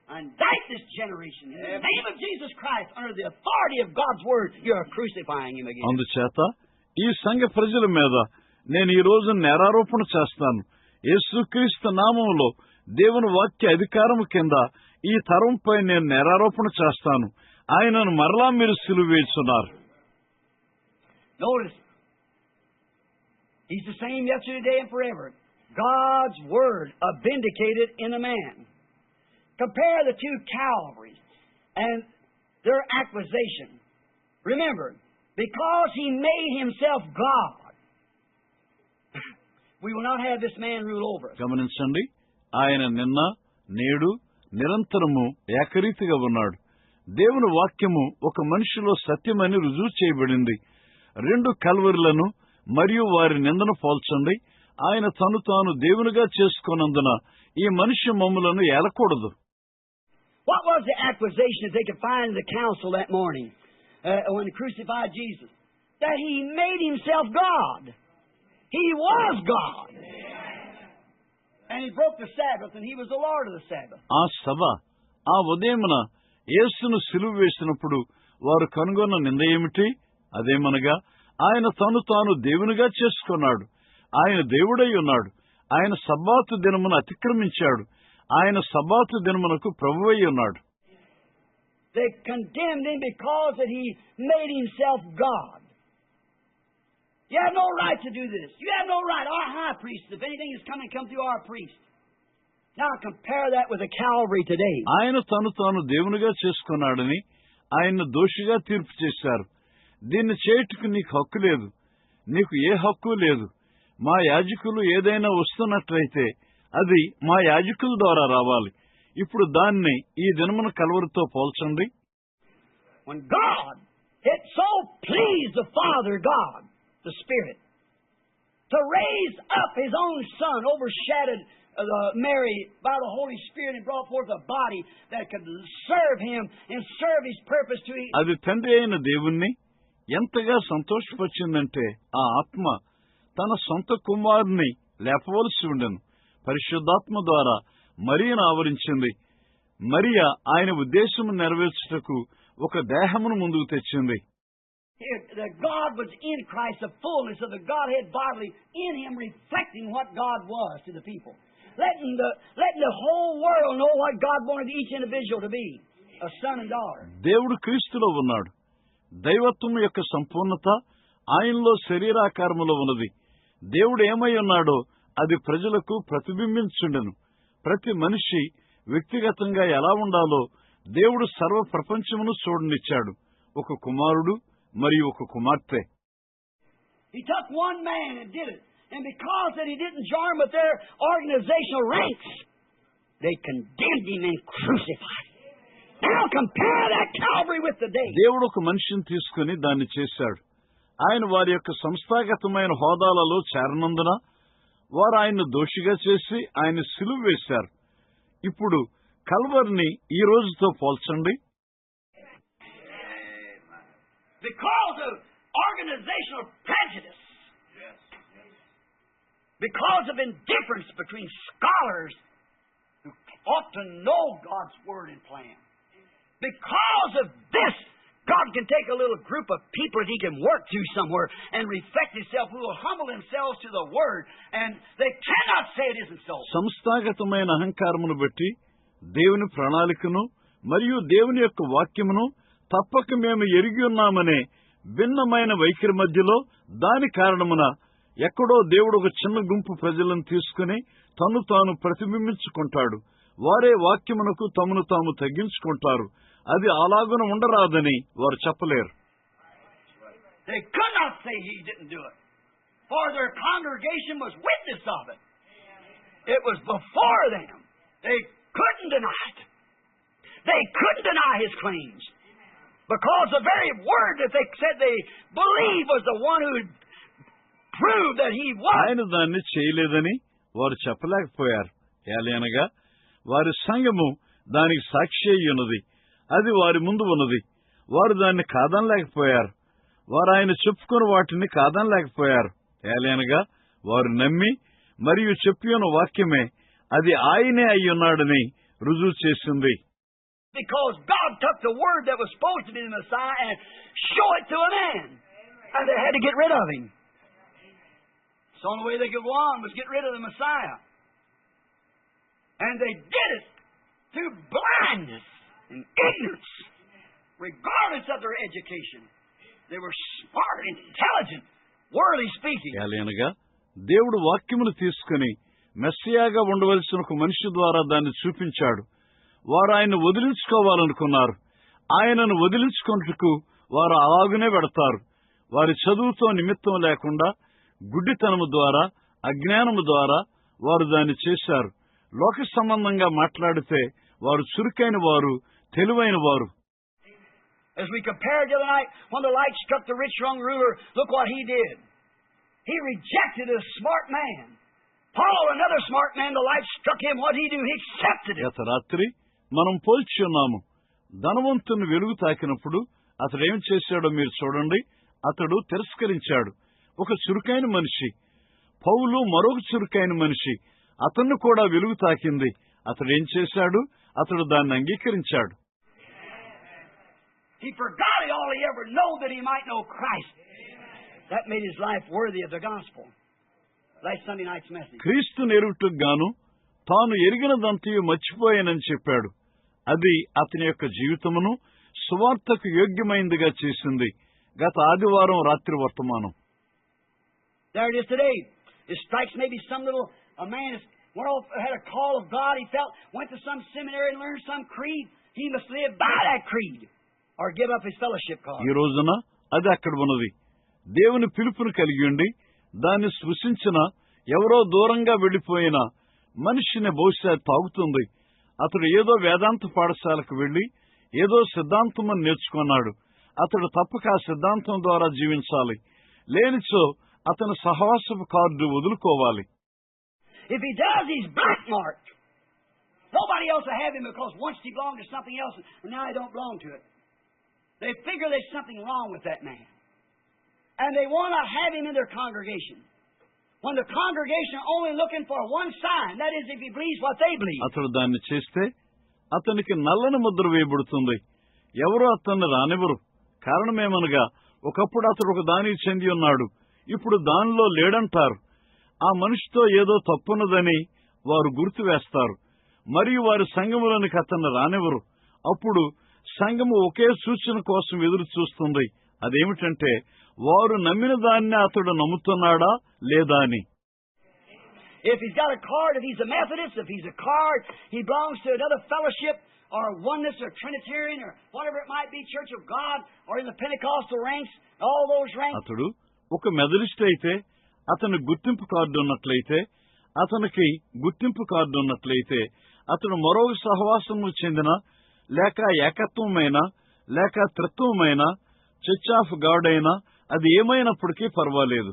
I indict this generation. In the name of Jesus Christ, under the authority of God's Word, you're crucifying Him again. అందుచేత ఈ సంఘ ప్రజల మీద నేను ఈ రోజు నేరారోపణ చేస్తాను. యేసుక్రీస్తు నామములో దేవుని వాక్య అధికారము కింద ఈ తరంపై నేను నేరారోపణ చేస్తాను. ఆయనను మరలా మీరు సిలువ వేస్తున్నారు. Notice, He's the same yesterday, today, and forever. God's Word vindicated in a man. Compare the two Calvaries and their accusation. Remember, because He made Himself God, we will not have this man rule over us. గమనించండి, ఆయన నిన్న నేడు నిరంతరము ఏకరీతిగా ఉన్నాడు. దేవుని వాక్యము ఒక మనిషిలో సత్యమని రుజువు చేయబడింది. రెండు కల్వరులను మరియు వారి నిందను పోల్చండి. ఆయన తను తాను దేవునిగా చేసుకున్నందున ఈ మనిషి మమ్ములను ఏలకూడదు. What was the accusation that they could find in the council that morning when they crucified Jesus? That he made himself God. He was God. And he broke the Sabbath, and he was the Lord of the Sabbath. ఆ సభ ఆ ఉదయమున యేసును సిలువ వేసినప్పుడు వారు కనుగొన్న నింద ఏమిటి? అదేమనగా ఆయన తను తాను దేవునిగా చేసుకున్నాడు. ఆయన దేవుడై ఉన్నాడు. ఆయన సబ్బాతు దినమును అతిక్రమించాడు. ఆయన సబ్బాతు దినమునకు ప్రభువై ఉన్నాడు. They condemned him because that he made himself God. You have no right to do this. You have no right. Our high priest, if anything is coming, come through our priest. Now compare that with the Calvary today. ఆయన తను తాను దేవునిగా చేసుకున్నాడని ఆయన్ను దోషిగా తీర్పు చేశారు. దీన్ని చేయుటకు నీకు హక్కు లేదు. నీకు ఏ హక్కు లేదు. మా యాజకులు ఏదైనా వస్తున్నట్లయితే అది మా యాజకుల ద్వారా రావాలి. ఇప్పుడు దాన్ని ఈ దినమున కల్వరితో పోల్చండి. When God had so pleased the Father God, the Spirit, to raise up His own Son, overshadowed Mary by the Holy Spirit, and brought forth a body that could serve Him and serve His purpose to Him. అది తండ్రి అయిన దేవుణ్ణి ఎంతగా సంతోషపరిచిందంటే ఆ ఆత్మ తన సొంత కుమారుని లేపవలసి ఉండెను. పరిశుద్ధాత్మ ద్వారా మరియను ఆవరించింది. మరియ ఆయన ఉద్దేశము నెరవేర్చుటకు ఒక దేహమును ముందుకు తెచ్చింది. That God was in Christ, the fullness of the Godhead bodily in Him, reflecting what God was to the people. Letting the whole world know what God wanted each individual to be, a son and daughter. దేవుడు క్రీస్తులో ఉన్నాడు. దైవత్వం యొక్క సంపూర్ణత ఆయనలో శరీరాకారములో ఉన్నది. దేవుడు ఏమై ఉన్నాడో అది ప్రజలకు ప్రతిబింబించుండెను. ప్రతి మనిషి వ్యక్తిగతంగా ఎలా ఉండాలో దేవుడు సర్వ ప్రపంచమును చూడనిచ్చాడు. ఒక కుమారుడు మరియు ఒక కుమార్తె. He took one man and did it. And because that he didn't join with their organizational ranks, they condemned him and crucified him. Now compare that Calvary with today. దేవుడు ఒక మనిషిని తీసుకుని దాన్ని చేశాడు. ఆయన వారి యొక్క సంస్థాగతమైన హోదాలలో చేరనందున వారు ఆయన్ను దోషిగా చేసి ఆయన సిలువ వేశారు. ఇప్పుడు కల్వరిని ఈ రోజుతో పోల్చండి. Because of organizational prejudice, because of indifference between scholars who ought to know God's Word and plan, because of this, God can take a little group of people that He can work through somewhere and reflect Himself, who will humble themselves to the Word, and they cannot say it isn't so. సంస్థాగతమైన అహంకారమును బట్టి దేవుని ప్రణాళికను మరియు దేవుని యొక్క వాక్యమును తప్పక మేము ఎరిగి ఉన్నామనే భిన్నమైన వైఖరి మధ్యలో దాని కారణమున ఎక్కడో దేవుడు ఒక చిన్న గుంపు ప్రజలను తీసుకుని తను తాను ప్రతిబింబించుకుంటాడు. వారే వాక్యమునకు తమను తాము తగ్గించుకుంటారు. అది అలాగున ఉండరాదని వారు చెప్పలేరు. They could not say He didn't do it, for their congregation was witness of it. It was before them. They couldn't deny it. They couldn't deny His claims, because the very word that they said they believed was the one who proved that He was. ఆయన దాన్ని చేయలేదని వారు చెప్పలేకపోయారు. ఏలయనగా వారి సంఘము దానికి సాక్షి అయి ఉన్నది. అది వారి ముందు ఉన్నది. వారు దాన్ని కాదనలేకపోయారు. వారు ఆయన చెప్పుకున్న వాటిని కాదనలేకపోయారు. ఏలయనగా వారు నమ్మి మరియు చెప్పి ఉన్న వాక్యమే అది ఆయనే అయి ఉన్నాడని రుజువు చేసింది. Because God took the word that was supposed to be the Messiah and show it to a man. And they had to get rid of him. It's the only way they could go on was get rid of the Messiah. And they did it through blindness and ignorance, regardless of their education. They were smart, intelligent, worldly speaking. ఏలయనగా దేవుడు వాక్యమును తీసుకుని మెస్సియాగా ఉండవలసిన ఒక మనిషి ద్వారా దాన్ని చూపించాడు. వారు ఆయన్ని వదిలించుకోవాలనుకున్నారు. ఆయనను వదిలించుకున్నట్టుకు వారు అలాగునే పెడతారు. వారి చదువుతో నిమిత్తం లేకుండా గుడ్డితనము ద్వారా అజ్ఞానము ద్వారా వారు దాన్ని చేశారు. లోక సంబంధంగా మాట్లాడితే వారు చురుకైన వారు, తెలివైన వారు. As we compared the other night, when the light struck the rich young ruler, look what he did. He rejected a smart man. Paul, another smart man, the light struck him. What did he do? He accepted it. గత రాత్రి మనం పోల్చి ఉన్నాము. ధనవంతుని వెలుగు తాకినప్పుడు అతడు ఏం చేశాడో మీరు చూడండి. అతడు తిరస్కరించాడు. ఒక చురుకైన మనిషి. పౌలు మరొక చురుకైన మనిషి. అతన్ని కూడా వెలుగు తాకింది. అతడు ఏం చేశాడు? అతడు దాన్ని అంగీకరించాడు. He forgot it all he ever know that he might know Christ. That made his life worthy of the gospel. Last Sunday night's message. క్రీస్తుని ఎరుగుటకు గాను తాను ఎరిగినదంతయు మర్చిపోయానని చెప్పాడు. అది అతని యొక్క జీవితమును సువార్తకు యోగ్యమైందిగా చేసింది. గత ఆదివారం రాత్రి వర్తమానం. There it is today. It strikes maybe some little a man has went off, had a call of God. He went to some seminary and learned some creed. He must live by that creed or give up his fellowship card. ఈ రోజున అది అక్కడ ఉన్నది. దేవుని పిలుపును కలిగి ఉండి దాన్ని స్పృశించిన ఎవరో దూరంగా వెళ్లిపోయిన మనిషిని బహుశా తాగుతుంది. అతడు ఏదో వేదాంత పాఠశాలకు వెళ్లి ఏదో సిద్ధాంతమని నేర్చుకున్నాడు. అతడు తప్పక ఆ సిద్ధాంతం ద్వారా జీవించాలి. లేనిచో అతని సహవాసపు కార్డు వదులుకోవాలి. If he does, he's black marked. Nobody else will have him because once he belonged to something else and now he don't belong to it. They figure there's something wrong with that man. And they want to have him in their congregation. When the congregation are only looking for one sign, that is if he believes what they believe. అతడు దాన్ని చేస్తే అతనికి నల్లని ముద్ర వేయబడుతుంది. ఎవరు అతన్ని రానివ్వరు. కారణమేమనగా ఒకప్పుడు అతడు ఒక దానికి చెంది ఉన్నాడు. ఇప్పుడు దానిలో లేడంటారు. ఆ మనిషితో ఏదో తప్పున్నదని వారు గుర్తు వేస్తారు. మరియు వారి సంఘములోనికి అతన్ని రానివ్వరు. అప్పుడు సంఘము ఒకే సూచన కోసం ఎదురు చూస్తుంది. అదేమిటంటే వారు నమ్మిన దాన్ని అతడు నమ్ముతున్నాడా లేదా అని. If he's got a card, if he's a Methodist, if he's a card, he belongs to another fellowship or oneness or Trinitarian or whatever it might be, Church of God or in the Pentecostal ranks, all those ranks. అతడు ఒక Methodist అయితే అతని గుర్తింపు card ఉన్నట్లయితే, అతనికి గుర్తింపు card ఉన్నట్లయితే, అతడు మరొక సహవాసము చెందిన లేక ఏకత్వమైన లేక త్రిత్వమైన చర్చ్ ఆఫ్ గాడ్ అయినా అది ఏమైనప్పటికీ పర్వాలేదు.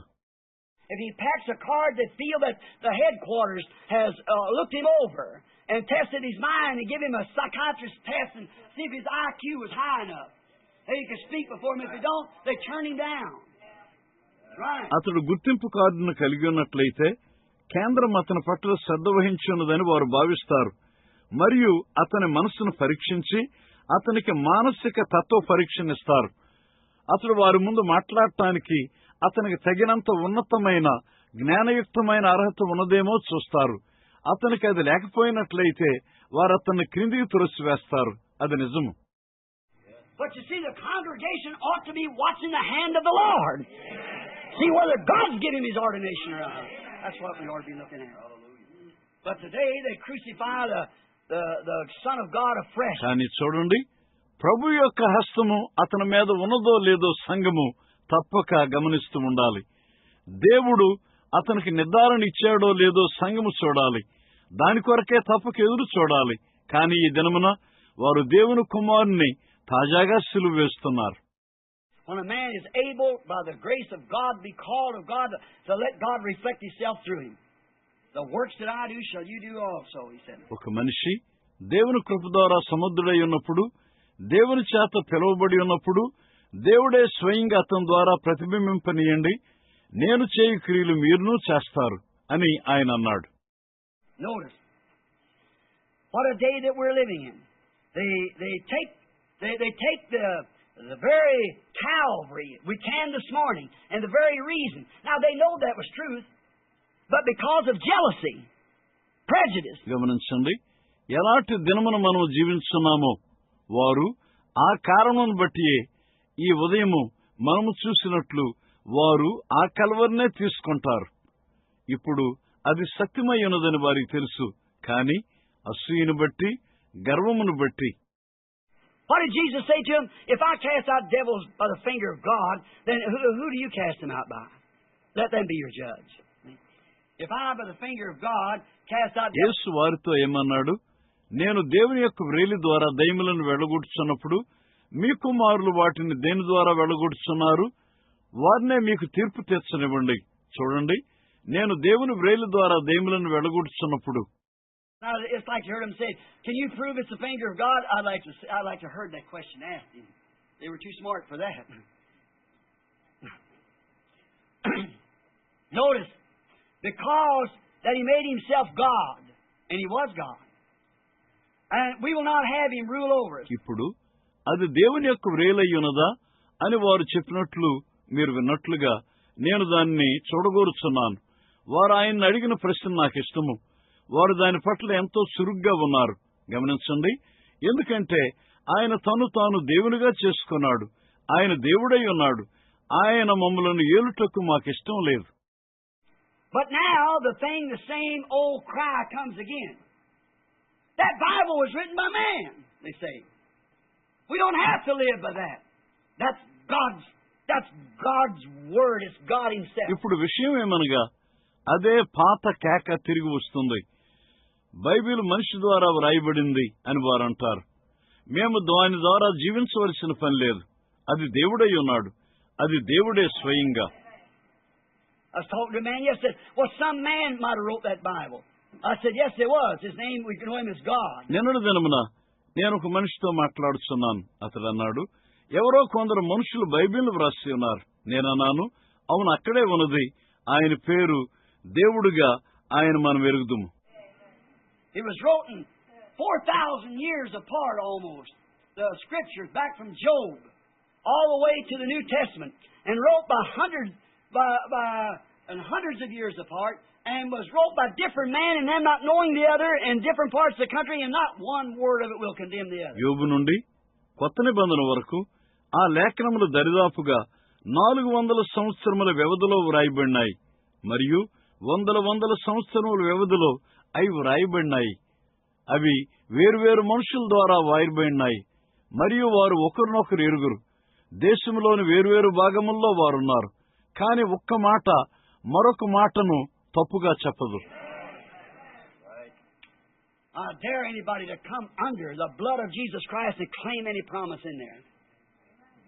If he packs a card, they feel that the headquarters has looked him over and tested his mind and give him a psychiatrist test and see if his IQ is high enough. They can speak before him. If they don't, they turn him down. Right. అతడు గుర్తింపు కార్డును కలిగి ఉన్నట్లయితే కేంద్రం అతని పట్ల శ్రద్ధ వహించున్నదని వారు భావిస్తారు. మరియు అతని మనస్సును పరీక్షించి అతనికి మానసిక తత్వ పరీక్షనిస్తారు. అతడు వారి ముందు మాట్లాడటానికి అతనికి తగినంత ఉన్నతమైన జ్ఞానయుక్తమైన అర్హత ఉన్నదేమో చూస్తారు. అతనికి అది లేకపోయినట్లయితే వారు అతన్ని క్రిందికి తురసివేస్తారు. అది నిజము. But you see, the congregation ought to be watching the hand of the Lord. See whether God's giving him his ordination or not. That's what we ought to be looking at. But today they crucify the Son of God afresh. కానీ చూడండి, ప్రభు యొక్క హస్తము అతని మీద ఉన్నదో లేదో సంఘము తప్పక గమనిస్తూ ఉండాలి. దేవుడు అతనికి నిర్ధారణ ఇచ్చాడో లేదో సంఘము చూడాలి. దాని కొరకే తప్పక ఎదురు చూడాలి. కానీ ఈ దినమున వారు దేవుని కుమారుని తాజాగా సిలువ వేస్తున్నారు. When a man is able, by the grace of God, be called of God, to let God reflect himself through him. The works that I do shall you do also, he said. ఒక మనిషి దేవుని కృప ద్వారా సముద్రుడై ఉన్నప్పుడు, దేవుని చేత పిలువబడి ఉన్నప్పుడు, దేవుడే స్వయంగా అతని ద్వారా ప్రతిబింబింపనీయండి, నేను చేయు క్రియలు మీరును చేస్తారు అని ఆయన అన్నాడు. Notice what a day that we're living in. They take the very Calvary we can this morning and the very reason. Now they know that was truth, but because of jealousy, prejudice. గమనించండి, ఎలాంటి దినమును మనం జీవిస్తున్నామో వారు ఆ కారణం బట్టి ఈ ఉదయము మనము చూసినట్లు వారు ఆ కల్వరినే తీసుకుంటారు. ఇప్పుడు అది సత్యమై ఉన్నదని వారికి తెలుసు. కానీ అసూయను బట్టి, గర్వమును బట్టి. What did Jesus say to him? If I cast out devils by the finger of God, then who do you cast them out by? Let them be your judge. If I by the finger of God cast out devils. యేసు వారితో ఏమన్నాడు? నేను దేవుని యొక్క వ్రేలి ద్వారా దయ్యములను వెళ్ళగొట్టుచున్నప్పుడు మీ కుమారులు వాటిని దేని ద్వారా వెళ్ళగొట్టుచున్నారు? వారినే మీకు తీర్పు తీర్చనివ్వండి. చూడండి, నేను దేవుని వ్రేలి ద్వారా దెయ్యములను వెళ్ళగొట్టుచున్నప్పుడు Now, it's like you heard him say, "Can you prove it's the finger of God?" I'd like to heard that question asked him. They were too smart for that. Notice, because that he made himself God, and he was God, and we will not have him rule over us. ఇప్పుడు అది దేవుని యొక్క వ్రేలయ్యున్నదా అని వారు చెప్పినట్లు మీరు విన్నట్లుగా నేను దాన్ని చూడగోరుచున్నాను. వారు ఆయన్ని అడిగిన ప్రశ్న నాకు ఇష్టము. వారు దాని పట్ల ఎంతో చురుగ్గా ఉన్నారు. గమనించండి, ఎందుకంటే ఆయన తను తాను దేవునిగా చేసుకున్నాడు. ఆయన దేవుడై ఉన్నాడు. ఆయన మమ్మలను ఏలుటకు మాకిష్టం లేదు. But now the same old cry comes again. That Bible was written by man, they say. We don't have to live by that. That's God's word. It's God himself. ఇప్పుడు విషయం ఏమనగా అదే పాత కేక తిరిగి వస్తుంది. బైబిల్ మనిషి ద్వారా వ్రాయబడింది అని వారు అంటారు. మేము దాని ద్వారా జీవించవలసిన పని లేదు. అది దేవుడై ఉన్నాడు. అది దేవుడే స్వయంగా. I was talking to a man yesterday. Well, some man might have wrote that Bible. I said, yes, there was. His name, we know him as God. నిన్నటి దినమున నేను ఒక మనిషితో మాట్లాడుతున్నాను. అతడు అన్నాడు, ఎవరో కొందరు మనుషులు బైబిల్ వ్రాసి ఉన్నారు. నేనన్నాను, అవును, అక్కడే ఉన్నది. ఆయన పేరు దేవుడుగా ఆయన మనం ఎరుగుదుము. It was written 4,000 years apart almost. The scriptures back from Job all the way to the New Testament, and wrote by hundreds of years apart, and was wrote by different men, and them not knowing the other in different parts of the country, and not one word of it will condemn the other. యోబు నుండి కొత్త నిబంధన వరకు ఆ లేఖనములు దరిదాపుగా 400 సంవత్సరముల వ్యవధిలో వ్రాయబడినాయి. మరియు వందల సంవత్సరముల వ్యవధిలో అవి వ్రాయబడినాయి. అవి వేరువేరు మనుషుల ద్వారా వ్రాయబడినాయి. మరియు వారు ఒకరినొకరు ఎరుగురు. దేశంలోని వేరువేరు భాగముల్లో వారున్నారు. కాని ఒక్క మాట మరొక మాటను తప్పుగా చెప్పదు. I dare anybody to come under the blood of Jesus Christ and claim any promise in there.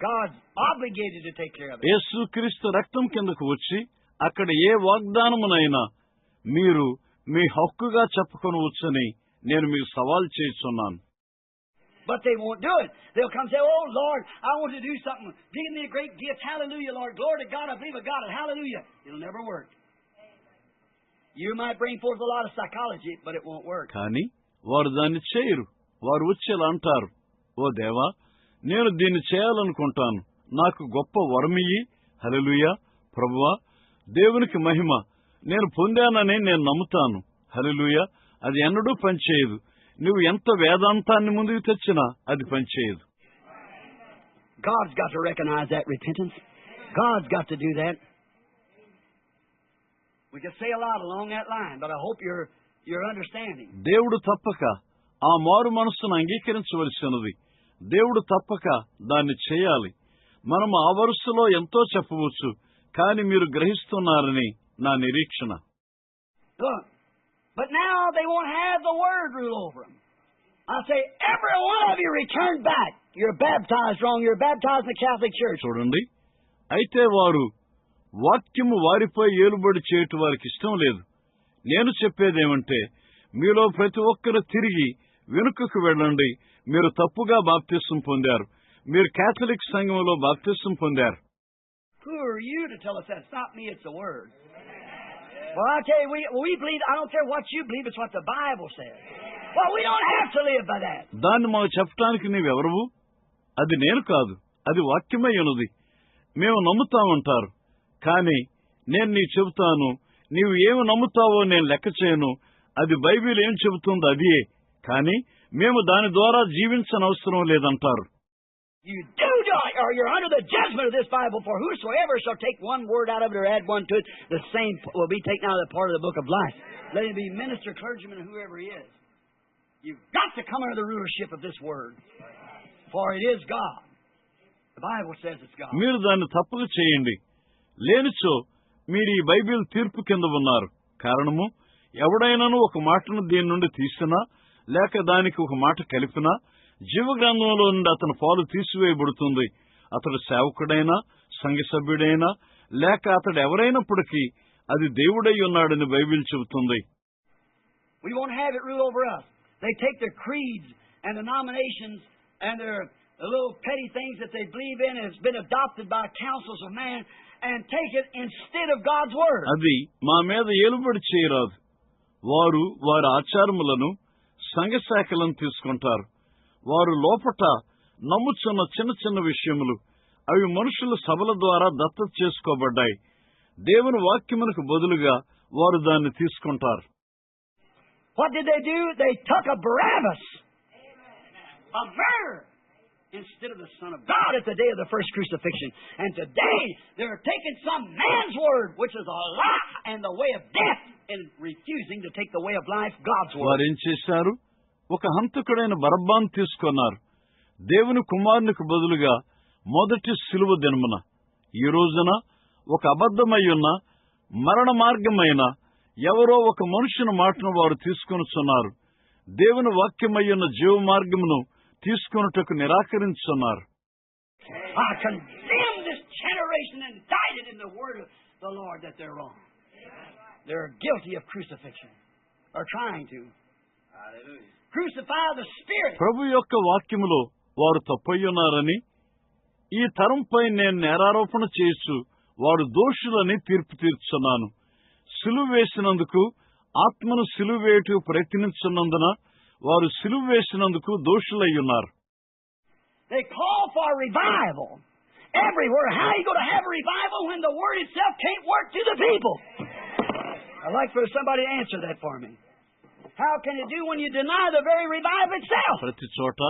God's obligated to take care of it. యేసుక్రీస్తు రక్తం కిందకు వచ్చి అక్కడ ఏ వాగ్దానమునైనా మీరు మీ హక్కుగా చెప్పుకొనవచ్చని నేను మీకు సవాల్ చేస్తున్నాను. But they won't do it. They'll come and say, "Oh Lord, I want to do something. Give me a great gift. Hallelujah, Lord. Glory to God. I believe I got it. Hallelujah." It'll never work. You might bring forth a lot of psychology, but it won't work. కానీ వారు దాన్ని చేయరు. వారు వచ్చేలా అంటారు, ఓ దేవా, నేను దీన్ని చేయాలనుకుంటాను. నాకు గొప్ప వరమియ్యి. హల్లెలూయా. ప్రభువా, దేవునికి మహిమ. నేను పొందానని నేను నమ్ముతాను. హల్లెలూయా. అది ఎన్నడూ పనిచేయదు. నువ్వు ఎంత వేదాంతాన్ని ముందుకు తెచ్చినా అది పనిచేయదు. God's got to recognize that repentance. God's got to do that. We could say a lot along that line, but I hope you're understanding. దేవుడు తప్పక ఆ మారు మనస్సును అంగీకరించవలసినది. దేవుడు తప్పక దాన్ని చేయాలి. మనం ఆ వరుసలో ఎంతో చెప్పవచ్చు. కానీ మీరు గ్రహిస్తున్నారని నా నిరీక్షణ. Look, but now they won't have the word rule over them. I say, every one of you return back. You're baptized wrong. You're baptized in the Catholic Church. చూడండి, అయితే వారు వాక్యము వారిపై ఏలుబడి చేయటం వారికి ఇష్టం లేదు. నేను చెప్పేదేమంటే, మీలో ప్రతి ఒక్కరు తిరిగి వెనుకకు వెళ్ళండి. మీరు తప్పుగా బాప్తిసం పొందారు. మీరు కేథలిక్ సంఘంలో బాప్తిసం పొందారు. Who are you to tell us that? It's not me, it's the Word. Well, I tell you, we believe, I don't care what you believe, it's what the Bible says. Well, we don't have to live by that. దాన్ని మాకు చెప్పడానికి నీవెవరవు? అది నేను కాదు, అది వాక్యమై ఉన్నది. మేము నమ్ముతామంటారు. కానీ నేను నీకు చెబుతాను, నీవు ఏమి నమ్ముతావో నేను లెక్క చేయను. అది బైబిల్ ఏం చెబుతుందో అదియే. కానీ మేము దాని ద్వారా జీవించనవసరం లేదంటారు. You do die, or you're under the judgment of this Bible, for whosoever shall take one word out of it or add one to it, the same will be taken out of the part of the book of life. Let him be minister, clergyman, or whoever he is. You've got to come under the rulership of this word, for it is God. The Bible says it's God. మీరు దాన్ని తప్పక చేయండి. లేనిచో మీరు ఈ Bible తీర్పు కింద ఉన్నారు. కారణము, ఎవడైనాను ఒక మాటను దీని నుండి తీసినా లేక దానికి ఒక మాట కలిపినా జీవగ్రంథంలో నుండి అతని పాలు తీసివేయబడుతుంది. అతడు సేవకుడైనా సంఘ సభ్యుడైనా లేక అతడు ఎవరైనప్పటికీ అది దేవుడై ఉన్నాడని బైబిల్ చెబుతుంది. We won't have it rule over us. They take their creeds and denominations and their little petty things that they believe in and has been adopted by councils of man and take it instead of God's word. అది మా మీద ఏలుబడి చేయరాదు. వారు వారి ఆచారములను సంఘశాఖలను తీసుకుంటారు. వారు లోపట నమ్ముచున్న చిన్న చిన్న విషయములు అవి మనుషుల సభల ద్వారా దత్తత చేసుకోబడ్డాయి. దేవుని వాక్యమునకు బదులుగా వారు దాన్ని తీసుకుంటారు. What did they do? They took a Barabbas, a murderer, instead of the Son of God at the day of the first crucifixion. And today they're taking some man's word, which is a lie and the way of death, and refusing to take the way of life, God's word. వారేం చేశారు? ఒక హంతకుడైన బరబ్బాను తీసుకున్నారు. దేవుని కుమారునికి బదులుగా మొదటి శిలువ దినమున ఈ రోజున ఒక అబద్ధమయ్యున్న మరణ మార్గమైన ఎవరో ఒక మనుషుని మాటను వారు తీసుకొనుచున్నారు. దేవుని వాక్యమయ్యున్న జీవ మార్గమును తీసుకొనుటకు నిరాకరించున్నారు. I condemn this generation and indict it in the word of the Lord that they're wrong. They're guilty of crucifixion, or trying to. Hallelujah. Crucify the Spirit. ప్రభు యొక్క వాక్యములో వారు తప్పయ్యున్నారని ఈ తరంపై నేను నేరారోపణ చేయొచ్చు. వారు దోషులని తీర్పు తీర్చున్నాను. సిలువ వేసినందుకు ఆత్మను సిలువ వేయుటకు ప్రయత్నించున్నందున వారు సిలువ వేసినందుకు దోషులయ్యున్నారు. They call for revival everywhere. How are you going to have a revival when the word itself can't work to the people? I'd like for somebody to answer that for me. How can you do when you deny the very revival itself? ప్రతి చోట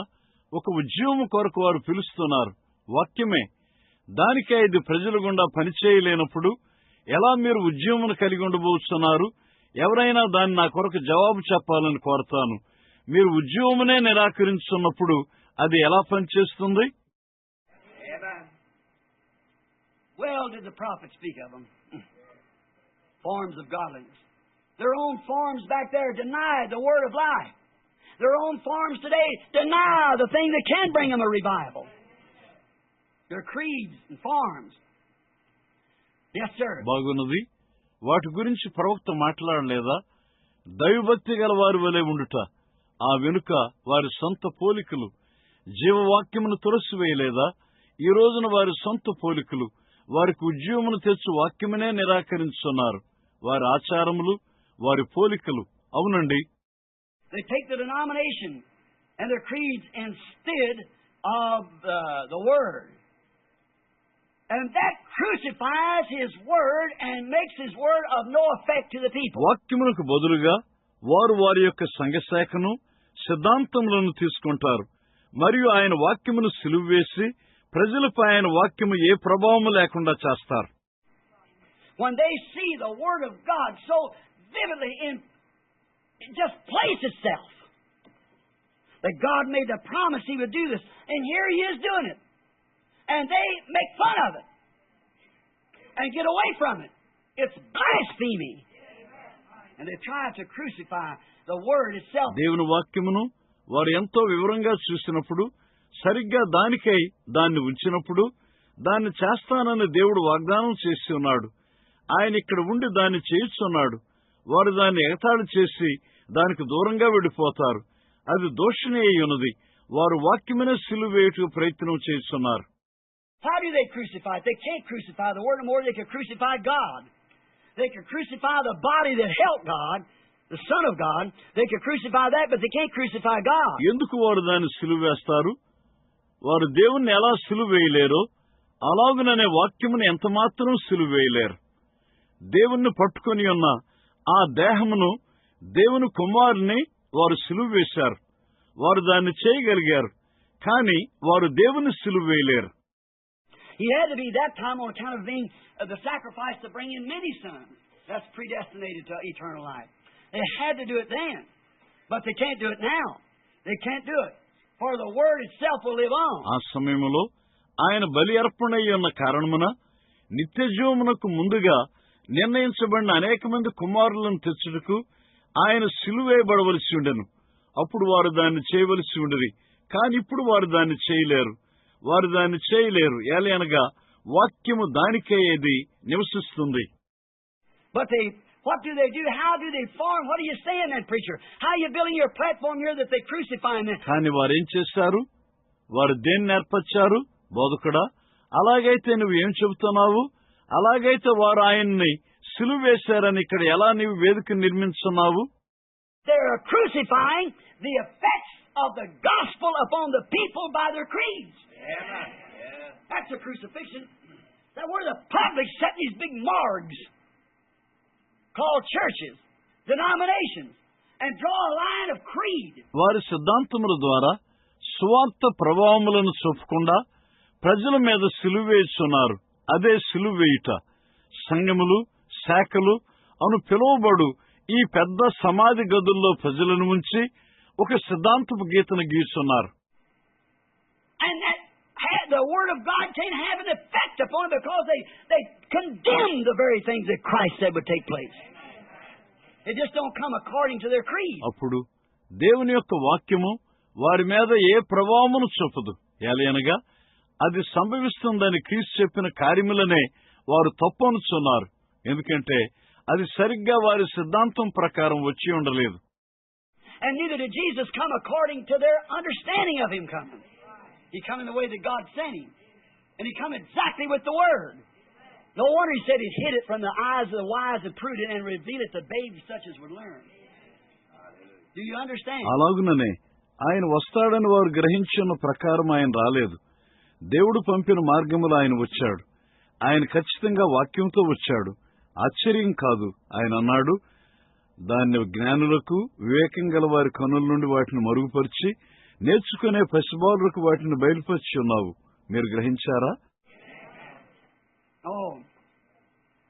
ఒక ఉద్యమం కొరకు వారు పిలుస్తున్నారు. వాక్యమే దానికే ఇది ప్రజల గుండా పనిచేయలేనప్పుడు ఎలా మీరు ఉద్యమం కలిగి ఉండబోతున్నారు? ఎవరైనా దాన్ని నా కొరకు జవాబు చెప్పాలని కోరతాను. మీరు ఉద్యమనే నిరాకరించున్నప్పుడు అది ఎలా పనిచేస్తుంది? Well, did the prophet speak of them? Forms of godliness. Their own forms back there denied the word of life. Their own forms today deny the thing that can bring them a revival. Their creeds and forms. Yes, sir. బాగున్నది. వాటి గురించి ప్రవక్త మాట్లాడలేదా? దైవభక్తి గల వారి వలె ఉండుట, ఆ వెనుక వారి సొంత పోలికలు. జీవవాక్యమును తులసివేయలేదా? ఈ రోజున వారి సొంత పోలికలు వారికి ఉద్యమమును తెచ్చు వాక్యమునే నిరాకరించున్నారు. వారి ఆచారములు, వారి పోలికలు. అవునండి. They take the denomination and their creeds instead of the word. And that crucifies His word and makes His word of no effect to the people. వాక్యమునకు బదులుగా వారు వారి యొక్క సంఘశాఖను, సిద్ధాంతములను తీసుకుంటారు. మరియు ఆయన వాక్యమును సిలువ వేసి ప్రజలపై ఆయన వాక్యము ఏ ప్రభావము లేకుండా చేస్తారు. When they see the word of God so vividly it just plays itself. That God made the promise He would do this, and here He is doing it. And they make fun of it and get away from it. It's blasphemy. And they try to crucify the word itself. దేవుని వాక్యమును వారు ఎంతో వివరంగా చూసినప్పుడు, సరిగ్గా దానికై దాన్ని ఉంచినప్పుడు, దాన్ని చేస్తానని దేవుడు వాగ్దానం చేసి ఉన్నాడు. ఆయన ఇక్కడ ఉండి దాన్ని చేయిస్తున్నాడు. వారు దాన్ని ఎగతాళి చేసి దానికి దూరంగా వెళ్ళిపోతారు. అది దోషణి అయి ఉన్నది. వారు వాక్యమునే సిలువ వేయుటకు ప్రయత్నం చేస్తున్నారు. How do they crucify it? They can't crucify the word no more. They can crucify God. They can crucify the body that helped God, the Son of God. They can crucify that, but they can't crucify God. ఎందుకు వారు దాన్ని సిలువ వేస్తారు? వారు దేవుణ్ణి ఎలా సిలువ వేయలేరో అలాగుననే వాక్యమును ఎంత మాత్రం సిలువ వేయలేరు. దేవుణ్ణి పట్టుకొని ఉన్న ఆ దేహమును, దేవుని కుమారుని వారు సిలువ వేశారు. వారు దాన్ని చేయగలిగారు. కానీ వారు దేవుని సిలువ వేయలేరు. He had to be that time on account of being the sacrifice to bring in many sons. That's predestinated to eternal life. They had to do it then, but they can't do it now. They can't do it, for the word itself will live on. ఆ సమయంలో ఆయన బలి అర్పణయ్య ఉన్న కారణమున నిత్యజీవమునకు ముందుగా నిర్ణయించబడిన అనేక మంది కుమారులను తెచ్చుటకు ఆయన సిలువేయబడవలసి ఉండెను. అప్పుడు వారు దాన్ని చేయవలసి ఉండేది. కానీ ఇప్పుడు వారు దాన్ని చేయలేరు. వారు దాన్ని చేయలేరు. ఏలయనగా వాక్యము దానికే ఏది నివసిస్తుంది. But what do? How do they form? What are you saying then, preacher? How are you building your platform here that they crucify him then? కానీ వారేం చేశారు? వారు దేన్ని ఏర్పరిచారు? బోధకుడా, అలాగైతే నువ్వు ఏం చెబుతున్నావు? అలాగైతే వారు ఆయన్ని సిలువ వేశారని ఇక్కడ ఎలా నీవు వేదిక నిర్మించున్నావు? They're crucifying the effects of the gospel upon the people by their creeds. Amen. That's a crucifixion. That where the public set these big morgues called churches, denominations, and draw a line of creed. వారి సిద్ధాంతముల ద్వారా సువార్త ప్రభావములను చూపకుండా ప్రజల మీద సిలువ వేస్తున్నారు. అదే సిలువ వేయుట. సంఘములు, శాఖలు అను పిలువబడు ఈ పెద్ద సమాధి గదుల్లో ప్రజలను ఉంచి ఒక సిద్ధాంతపు గీతను గీస్తున్నారు. And that the Word of God can't have an effect upon it because they condemn the very things that Christ said would take place. They just don't come according to their creed. అప్పుడు దేవుని యొక్క వాక్యము వారి మీద ఏ ప్రభావమును చూపదు. ఎలయనగా అది సంభవిస్తుందని క్రీస్తు చెప్పిన కార్యములనే వారు తప్పనుచున్నారు. ఎందుకంటే అది సరిగ్గా వారి సిద్ధాంతం ప్రకారం వచ్చి ఉండలేదు. And neither did Jesus come according to their understanding of Him coming. He come in the way that God sent Him. And He come exactly with the Word. No wonder He said He'd hid it from the eyes of the wise and prudent and reveal it to babes such as would learn. Do you understand? అలాగుననే ఆయన వస్తాడని వారు గ్రహించిన ప్రకారం ఆయన రాలేదు. దేవుడు పంపిన మార్గములో ఆయన వచ్చాడు. ఆయన ఖచ్చితంగా వాక్యంతో వచ్చాడు. ఆశ్చర్యం కాదు. ఆయన అన్నాడు, దాన్ని జ్ఞానులకు, వివేకం గల వారి కనుల నుండి వాటిని మరుగుపరిచి నేర్చుకునే పసిబాలులకు వాటిని బయలుపరిచి ఉన్నావు. మీరు గ్రహించారా? Oh,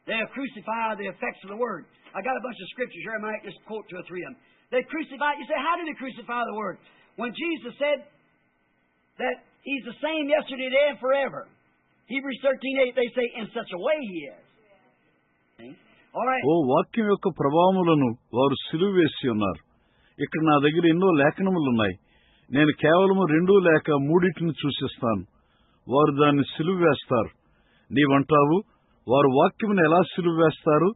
they have crucified the effects of the Word. I got a bunch of scriptures here. I might just quote two or three of them. They crucified. You say, how did they crucify the Word? When Jesus said that He's the same yesterday, today, and forever. Hebrews 13:8, they say, in such a way He is. See? All right. ఓ వాక్యం యొక్క ప్రభావములను వారు సిలువ వేసి ఉన్నారు. ఇక్కడ నా దగ్గర ఎన్నో లేఖనములున్నాయి. నేను కేవలము 2 లేక 3 సూచిస్తాను. వారు దాన్ని సిలువ వేస్తారు. నీవంటావు, వారు వాక్యమును ఎలా సిలువ వేస్తారు?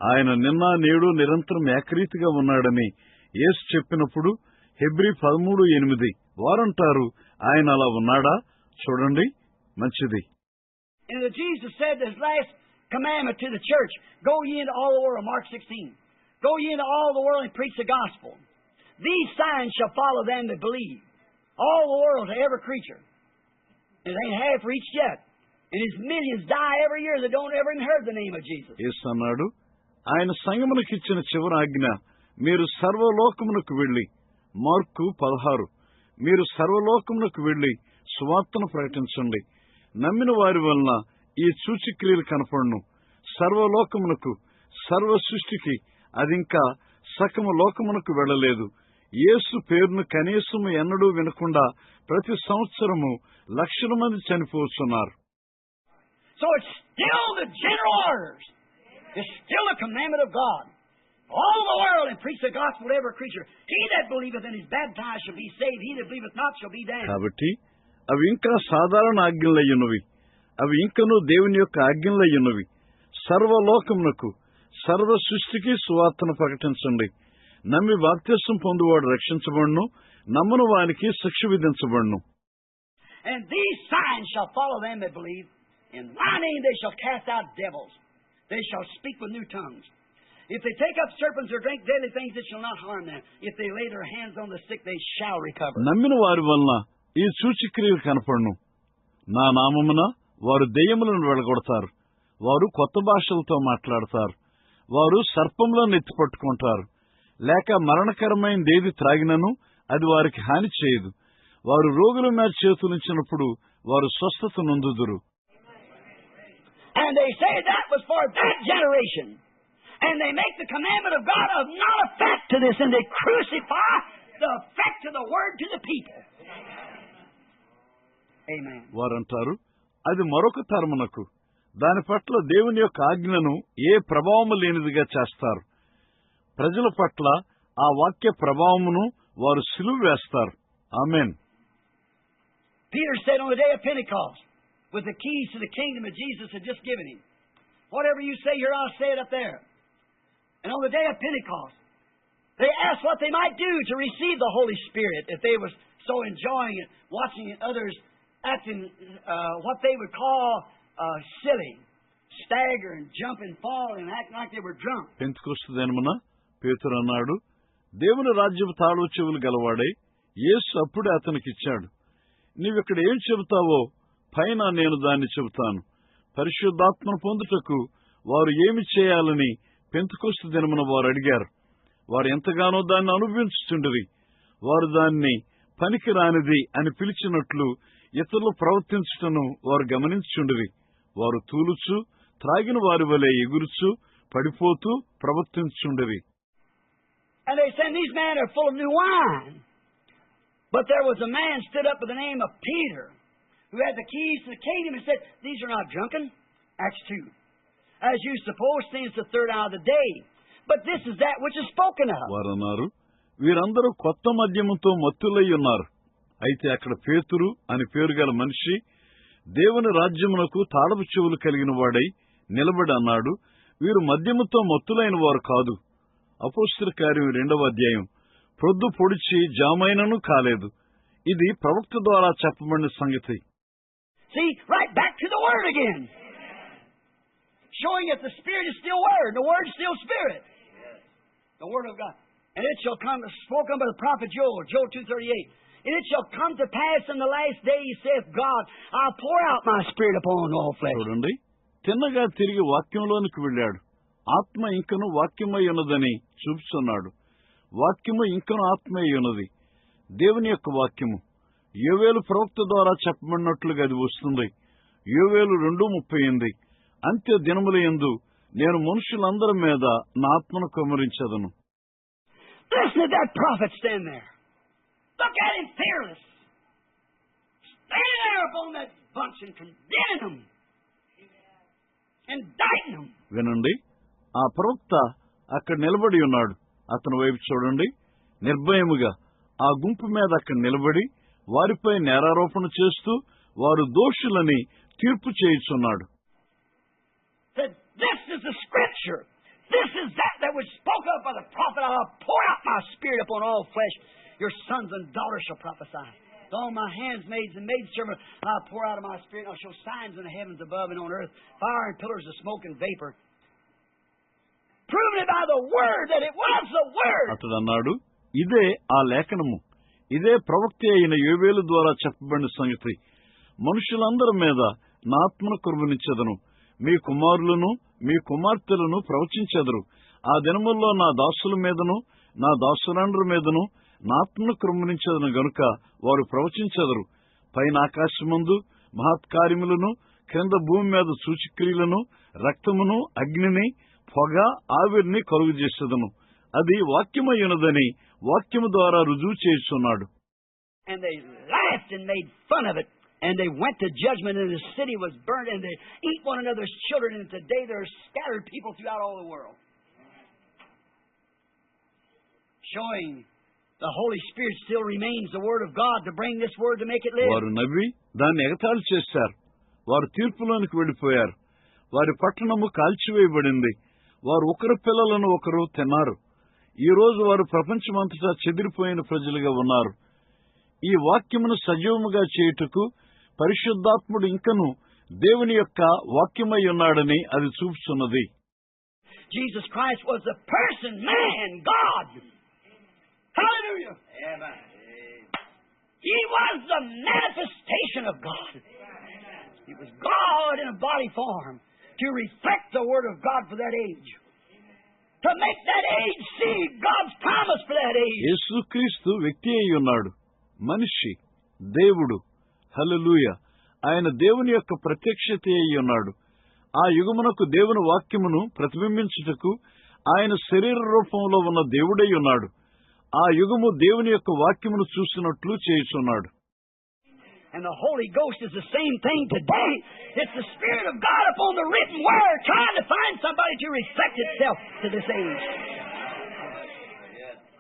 ఆయన నిన్న నేడు నిరంతరం ఏకరీతిగా ఉన్నాడని యేసు చెప్పినప్పుడు హెబ్రీ 13:8 వారంటారు, ఆయన అలా ఉన్నాడా? చూడండి, మంచిది. And Jesus said His last commandment to the church, go ye into all the world, Mark 16. Go ye into all the world and preach the gospel. These signs shall follow them that believe. All the world to every creature. It ain't half reached yet. And His millions die every year that don't ever even heard the name of Jesus. యేసు అన్నాడు, ఆయన సంఘమునకు ఇచ్చిన చివరి ఆజ్ఞ, మీరు సర్వలోకమునకు వెళ్ళి. Mark 16. మీరు సర్వలోకమునకు వెళ్ళి సువార్తను ప్రకటించండి. నమ్మిన వారి వలన ఈ సూచక్రియలు కనపడును. సర్వలోకమునకు, సర్వ సృష్టికి, అదింకా సకమ లోకమునకు వెళ్ళలేదు. యేసు పేరును కనీసము ఎన్నడూ వినకుండా ప్రతి సంవత్సరము లక్షల మంది చనిపోతున్నారు. So it's still the general orders. It's still the commandment of God. All the world and preach the gospel to every creature. He that believeth and is baptized shall be saved. He that believeth not shall be damned. కాబట్టి అవి ఇంకా సాధారణ ఆజ్ఞలయ్యున్నవి. అవి ఇంకనూ దేవుని యొక్క ఆజ్ఞలయ్యున్నవి. సర్వలోకమునకు, సర్వ సృష్టికి సువార్తను ప్రకటించండి. నమ్మి బాప్తిసం పొందువాడు రక్షించబడును, నమ్మని వానికి శిక్ష విధించబడును. And these signs shall follow them that believe. In my name they shall cast out devils. They shall speak with new tongues. If they take up serpents or drink deadly things, it shall not harm them. If they lay their hands on the sick, they shall recover. నమ్మిన వారి వలన ఈ సూచక్రియలు కనపడును. నా నామమున వారు దెయ్యములను వెళ్ళగొడతారు. వారు కొత్త భాషలతో మాట్లాడతారు. వారు సర్పములను ఎత్తిపట్టుకుంటారు. లేక మరణకరమైనదేది త్రాగినను అది వారికి హాని చేయదు. వారు రోగుల మీద చేతులుంచినప్పుడు వారు స్వస్థత నొందుదురు. And they say that was for that generation. And they make the commandment of God of not effect to this, and they crucify the effect of the word to the people. Amen. వారంటారు, అది మరొక తరమునకు, దాని పట్ల దేవుని యొక్క ఆజ్ఞను ఏ ప్రభావము లేనిదిగా చేస్తారు. ప్రజల పట్ల ఆ వాక్య ప్రభావమును వారు సిలువ వేస్తారు. ఆమేన్. Peter said on the day of Pentecost, with the keys to the kingdom that Jesus had just given him, whatever you say here, I'll say it up there. And on the day of Pentecost, they asked what they might do to receive the Holy Spirit if they was so enjoying it, watching others acting what they would call silly, staggering, jumping, falling, acting like they were drunk. Pentecost దినమున పేతురు అన్నాడు, దేవుని రాజ్యపు తాళం చెవులు గలవాడై యేసు అప్పుడే అతనికిచ్చాడు. నీవిక్కడ ఏం చెబుతావో పైన నేను దాన్ని చెబుతాను. పరిశుద్ధాత్మను పొందుటకు వారు ఏమి చేయాలని పెంతెకొస్తు దినమున వారు అడిగారు. వారు ఎంతగానో దాన్ని అనుభవించుచుండిరి. వారు దాన్ని పనికిరానిది అని పిలిచినట్లు ఇతరులు ప్రవర్తించుటను వారు గమనించుచుండిరి. వారు తూలుచు త్రాగిన వారి వలె ఎగురుచు పడిపోతూ ప్రవర్తించుచుండిరి. And they said, these men are full of new wine. But there was a man stood up by the name of Peter, who had the keys to the kingdom, and said, these are not drunken. Acts 2. As you suppose, since the third hour of the day. But this is that which is spoken of. వారన్నారు, వీరందరూ కొత్త మద్యముతో మత్తులై ఉన్నారు. అయితే అక్కడ పేతురు అని పేరు గల మనిషి దేవుని రాజ్యమునకు తాళపు చెవులు కలిగిన వాడై నిలబడి అన్నాడు, వీరు మద్యముతో మత్తులైన వారు కాదు. అపోస్తలుల కార్యం 2వ అధ్యాయం. ప్రొద్దు పొడిచి జామైనను కాలేదు. ఇది ప్రవక్త ద్వారా చెప్పబడిన సంగతి. See, right back to the Word again. Showing that the Spirit is still Word, the Word is still Spirit. The Word of God. And it shall come, spoken by the prophet Joel, Joel 2:38. And it shall come to pass in the last days, saith God, I'll pour out my Spirit upon all flesh. చూడండి, తిన్నగా తిరిగి వాక్యంలోనికి వెళ్ళాడు. ఆత్మ ఇంకను వాక్యమై ఉన్నదని చూపుతున్నాడు. వాక్యము ఇంకను ఆత్మై ఉన్నది. దేవుని యొక్క వాక్యము యోవేలు ప్రవక్త ద్వారా చెప్పబడినట్లుగా అది వస్తుంది. యోవేలు 2:38. అంత్య దినముల యందు నేను మనుషులందరి మీద నా ఆత్మను కుమ్మరించెదను. Listen to that prophet stand there. Look at him fearless. Standing there upon that bunch and condemning them. Indicting them. వినండి, ఆ ప్రవక్త అక్కడ నిలబడి ఉన్నాడు. అతని వైపు చూడండి. నిర్భయముగా ఆ గుంపు మీద అక్కడ నిలబడి వారిపై నేరారోపణ చేస్తూ వారు దోషులని తీర్పు చేయుచున్నాడు. This is the scripture. This is that was spoken of by the prophet. I'll pour out my Spirit upon all flesh. Your sons and daughters shall prophesy. On my handmaids and maidservants I'll pour out of my Spirit. I'll show signs in the heavens above and on earth, fire and pillars of smoke and vapor. Proving it by the Word that it was the Word. అతడు అన్నాడు, ఇదే ఆ లేఖనము, ఇదే ప్రవక్త అయిన యోవేలు ద్వారా చెప్పబడిన సంగతి. మనుషులందరి మీద నా ఆత్మను కుమ్మరించెదను. మీ కుమారులను మీ కుమార్తెలను ప్రవచించెదరు. ఆ దినముల్లో నా దాసుల మీదను నా దాసులందరి మీదను నా ఆత్మను కుమ్మరించెదను గనుక వారు ప్రవచించెదరు. పైన ఆకాశమందు మహత్కార్యములను, క్రింద భూమి మీద సూచక్రియలను, రక్తమును, అగ్నిని, పొగ, ఆవిరిని కలుగజేసేదను. అది వాక్యమై ఉన్నదని వాక్యము ద్వారా రుజువు చేస్తున్నాడు. And they laughed and made fun of it. And they went to judgment, and the city was burned, and they eat one another's children, and today there are scattered people throughout all the world. Showing the Holy Spirit still remains the Word of God to bring this Word to make it live. వారు నవ్వి దాన్ని ఎగతాళి చేశారు. వారు తీర్పులోనికి వెళ్ళిపోయారు. వారి పట్టణము కాల్చివేయబడింది. వారు ఒకరి పిల్లలను ఒకరు తిన్నారు. ఈ రోజు వారు ప్రపంచమంతటా చెదిరిపోయిన ప్రజలుగా ఉన్నారు. ఈ వాక్యమును సజీవముగా చేయుటకు పరిశుద్ధాత్ముడు ఇంకను దేవుని యొక్క వాక్యమై ఉన్నాడని అది చూపుతున్నది. Jesus Christ was the person, man, God. Hallelujah. Amen. He was the manifestation of God. He was God in a body form to reflect the Word of God for that age. To make that age see God's promise for that age. యేసుక్రీస్తు వ్యక్తి అయి ఉన్నాడు. మనిషి, దేవుడు. హల్లెలూయా. ఆయన దేవుని యొక్క ప్రత్యక్షత అయి ఉన్నాడు. ఆ యుగమునకు దేవుని వాక్యమును ప్రతిబింబించుటకు ఆయన శరీర రూపంలో ఉన్న దేవుడై ఉన్నాడు. ఆ యుగము దేవుని యొక్క వాక్యమును చూసినట్లు చేయుచున్నాడు. And the Holy Ghost is the same thing today. It's the Spirit of God upon the written Word trying to find somebody to reflect itself to this age.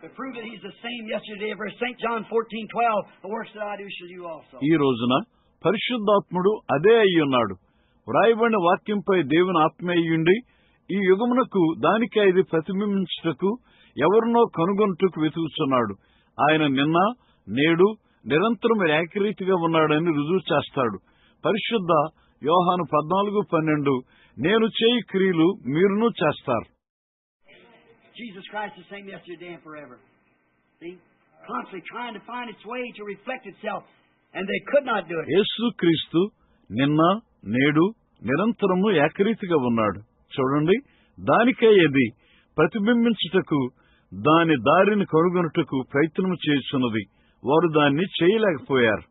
To prove that He's the same yesterday, for St. John 14:12, the works that I do shall you also. ఈ రోజున పరిశుద్ధాత్ముడు అదే అయి ఉన్నాడు. వ్రాయబడిన వాక్యంపై దేవుని ఆత్మ అయ్యుండి ఈ యుగమునకు దానికే ఇది ప్రతిబింబించుటకు ఎవరినో కనుగొనుటకు వెతుకుతున్నాడు. ఆయన నిన్న నేడు నిరంతరం ఏకరీతిగా ఉన్నాడని రుజువు చేస్తాడు. పరిశుద్ధ యోహాను 14:12 నేను చేయి క్రియలు మీరును చేస్తారు. Jesus Christ is the same yesterday, today, and forever. See? Constantly trying to find its way to reflect itself, and they could not do it. యేసు క్రీస్తు నిన్న నేడు నిరంతరము ఏకరీతిగా ఉన్నాడు. చూడండి, దానికే ఇది ప్రతిబింబించుటకు దాని దారిని కనుగొనుటకు ప్రయత్నం చేస్తున్నది. వారు దాన్ని చేయలేకపోయారు.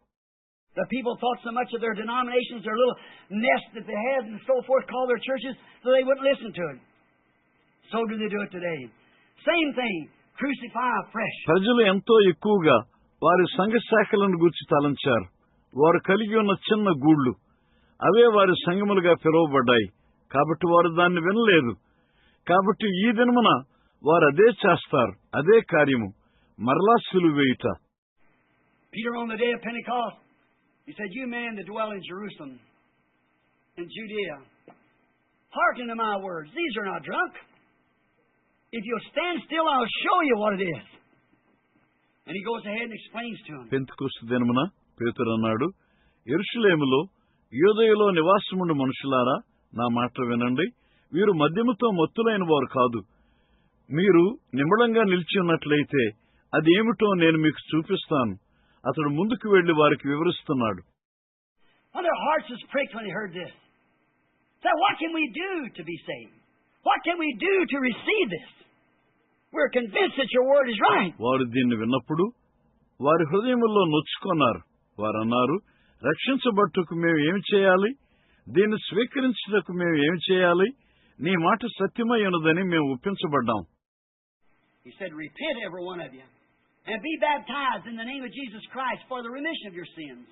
The people thought so much of their denominations, their little nest that they had and so forth, called their churches, so they wouldn't listen to it. So do they do it today. Same thing, crucify afresh. ప్రజలు ఎంతో ఎక్కువగా వారి సంఘ శాఖలను గూర్చి తలంచారు. వారు కలిగి ఉన్న చిన్న గూళ్ళు అవే వారి సంఘములుగా పిలువబడ్డాయి. కాబట్టి వారు దాన్ని వినలేదు. కాబట్టి ఈ దినమున వారు అదే చేస్తారు, అదే కార్యము, మరలా సిలువ వేయుట. Peter on the day of Pentecost, he said, "You men that dwell in Jerusalem and Judea, hearken to my words. These are not drunk. If you'll stand still, I'll show you what it is." And he goes ahead and explains to them. Pentecost దినమున పేతురు అన్నాడు, యెరూషలేములో యూదయలో నివాసముండు మనుషులారా, నా మాట వినండి. వీరు మద్యముతో మత్తులైన వారు కాదు. మీరు నిమ్మడంగా నిలిచి ఉన్నట్లయితే అది ఏమిటో నేను మీకు చూపిస్తాను. అతడు ముందుకు వెళ్లి వారికి వివరిస్తున్నాడు. Their hearts was pricked when they heard this. Said, "What can we do to be saved? What can we do to receive this? We're convinced that your word is right." వారు దీన్ని విన్నప్పుడు వారి హృదయముల్లో నొచ్చుకున్నారు. వారన్నారు, రక్షించబట్టుకు మేము ఏమి చేయాలి? దీన్ని స్వీకరించుటకు మేము ఏమి చేయాలి? నీ మాట సత్యమై ఉన్నదని మేము ఒప్పించబడ్డాం. He said, "Repent, every one of you, and be baptized in the name of Jesus Christ for the remission of your sins.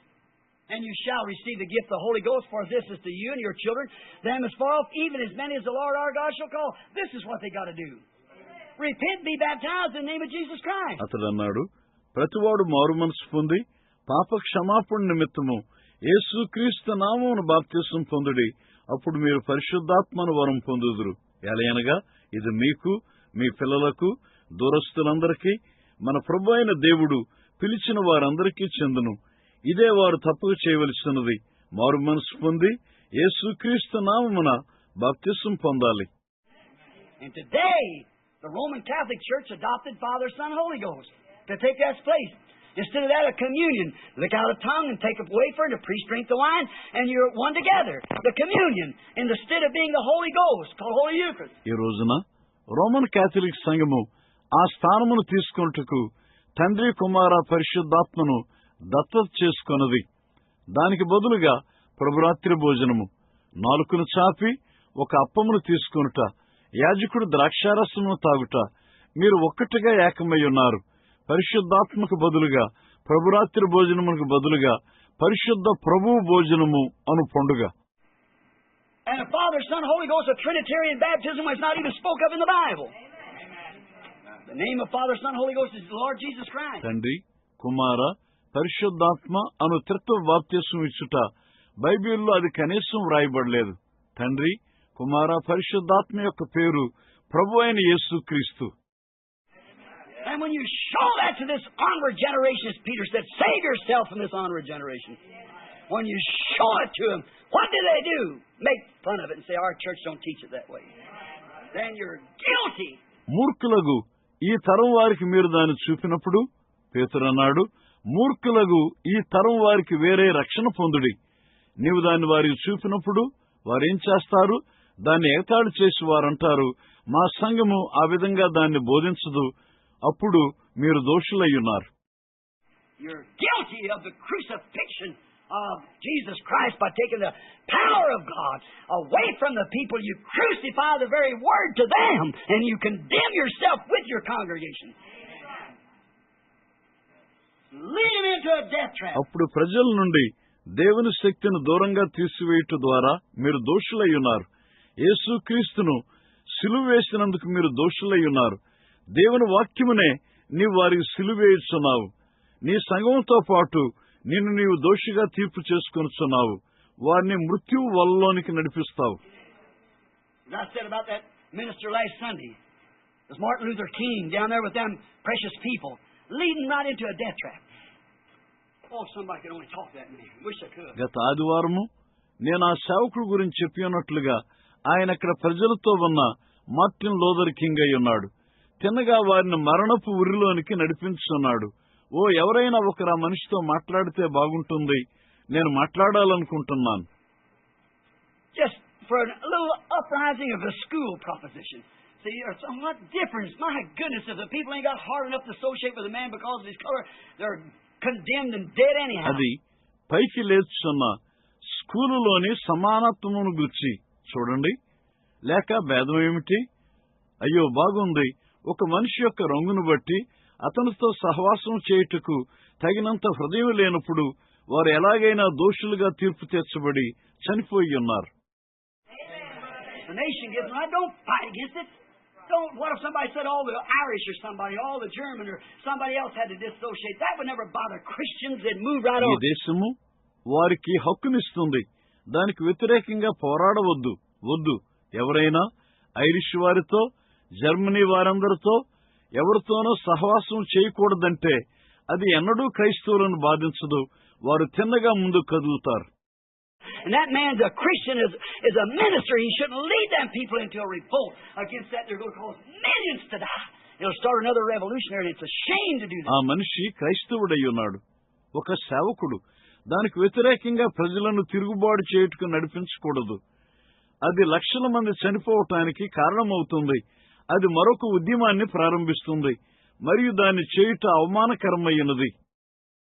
And you shall receive the gift of the Holy Ghost, for this is to you and your children, them as far off, even as many as the Lord our God shall call." This is what they got to do. Repent, be baptized in the name of Jesus Christ. అతడు అన్నాడు, ప్రతివాడు మారు మనసు పొంది పాప క్షమాపణ నిమిత్తము యేసుక్రీస్తు నామమున బాప్తిసం పొందుడి. అప్పుడు మీరు పరిశుద్ధాత్మను వరం పొందుదురు. ఎలయనగా ఇది మీకు, మీ పిల్లలకు, దూరస్తులందరికీ మన ప్రభు అయిన దేవుడు పిలిచిన వారందరికీ చెందును. ఇదే వారు తప్పక చేయవలసినది. మారు మనసు పొంది యేసుక్రీస్తు నామమున బాప్తిసం పొందాలి. And today, the Roman Catholic Church adopted Father, Son, Holy Ghost to take that place. Instead of that, a communion. Lick out a tongue and take a wafer, and the priest drink the wine, and you're one together. The communion, instead of being the Holy Ghost, called Holy Eucharist. ఈ రోజున Roman Catholic సంఘము ఆ స్థానమును తీసుకొనుటకు తండ్రి, కుమార, పరిశుద్ధాత్మను దత్తత చేసుకొన్నది. దానికి బదులుగా ప్రభురాత్రి భోజనము, నాలుకను చాపి ఒక అప్పమును తీసుకొనుట, యాజకుడు ద్రాక్షారసమును తాగుట, మీరు ఒక్కటిగా ఏకమై ఉన్నారు. పరిశుద్ధాత్మకు బదులుగా, ప్రభురాత్రి భోజనమునకు బదులుగా పరిశుద్ధ ప్రభువు భోజనము అను పండుగ. And the Father, Son, Holy Ghost, a Trinitarian baptism was not even spoke of in the Bible. The name of Father, Son, Holy Ghost is the Lord Jesus Christ. తండ్రి, కుమార, పరిశుద్ధాత్మ అను త్రిత్వ బాప్తిసం ఇచ్చుట బైబిల్లో అది కనీసం వ్రాయబడలేదు. తండ్రి, కుమార, పరిశుద్ధాత్మ యొక్క పేరు ప్రభు అయిన యేసుక్రీస్తు. And when you show that to this onward generation, as Peter said, save yourself from this onward generation. When you show it to them, what do? Make fun of it and say, our church don't teach it that way. Then you're guilty. మూర్ఖులగు ఈ తరం వారికి మీరు దాన్ని చూపినప్పుడు, పేతురు అన్నాడు, మూర్ఖులగు ఈ తరం వారికి వేరే రక్షణ పొందుడి. నీవు దాన్ని వారికి చూపినప్పుడు వారేం చేస్తారు? దాన్ని ఎగతాళి చేసి వారంటారు, మా సంఘము ఆ విధంగా దాన్ని బోధించదు. అప్పుడు మీరు దోషులయ్యున్నారు. You're guilty of the crucifixion of Jesus Christ by taking the power of God away from the people. You crucify the very word to them, and you condemn yourself with your congregation. Lead them into a death trap. అప్పుడు ప్రజల నుండి దేవుని శక్తిని దూరంగా తీసివేయుట ద్వారా మీరు దోషులయ్యున్నారు. యేసుక్రీస్తును సిలువ వేసినందుకు మీరు దోషులయ్యున్నారు. దేవుని వాక్యమునే నీవు వారికి సిలువేయుచున్నావు. నీ సంఘంతో పాటు నిన్ను నీవు దోషిగా తీర్పు చేసుకొనుచున్నావు. వారిని మృత్యువు వలలోనికి నడిపిస్తావు. I said about that minister last Sunday. It was Martin Luther King down there with them precious people, leading right into a death trap. Oh, somebody could only talk that man. Wish I could. గత ఆదివారము నేను ఆ సేవకుడు గురించి చెప్పి ఉన్నట్లుగా ఆయన అక్కడ ప్రజలతో ఉన్న మార్టిన్ లూథర్ కింగ్ అయి ఉన్నాడు. తిన్నగా వారిని మరణపు ఉరిలోనికి నడిపించున్నాడు. ఓ, ఎవరైనా ఒకరు ఆ మనిషితో మాట్లాడితే బాగుంటుంది, నేను మాట్లాడాలనుకుంటున్నాను. Just for a little uprising of the school proposition. See, there's what difference? My goodness, if the people ain't got hard enough to associate with a man because of his color, they're condemned and dead anyhow. అది పైకి లేచున్న స్కూలులోని సమానత్వమును గురించి చూడండి. లేక భేదం ఏమిటి? అయ్యో, బాగుంది. ఒక మనిషి యొక్క రంగును బట్టి అతనితో సహవాసం చేయుటకు తగినంత హృదయం లేనప్పుడు వారు ఎలాగైనా దోషులుగా తీర్పు తీర్చబడి చనిపోయి ఉన్నారు. The nation gives them. I don't fight against it. Don't. What if somebody said all the Irish or somebody, all the German or somebody else had to dissociate? That would never bother Christians. They'd move right ఈ on. దేశము వారికి హక్కునిస్తుంది. దానికి వ్యతిరేకంగా పోరాడవద్దు. వద్దు. ఎవరైనా Irish వారితో, Germany వారందరితో ఎవరితోనో సహవాసం చేయకూడదంటే అది ఎన్నడూ క్రైస్తవులను బాధించదు. వారు తిన్నగా ముందు కదులుతారు. And that man's a Christian, is a minister. He shouldn't lead them people into a revolt against that. They're going to cause millions to die. It'll start another revolutionary. It's a shame to do that. ఆ మనిషి క్రైస్తవుడై ఉన్నాడు, ఒక సేవకుడు. దానికి వ్యతిరేకంగా ప్రజలను తిరుగుబాటు చేయుటకు నడిపించకూడదు. అది లక్షల మంది చనిపోవటానికి కారణమవుతుంది. అది మరొక ఉద్యమాన్ని ప్రారంభిస్తుంది మరియు దాన్ని చేయుట అవమానకరమైనది.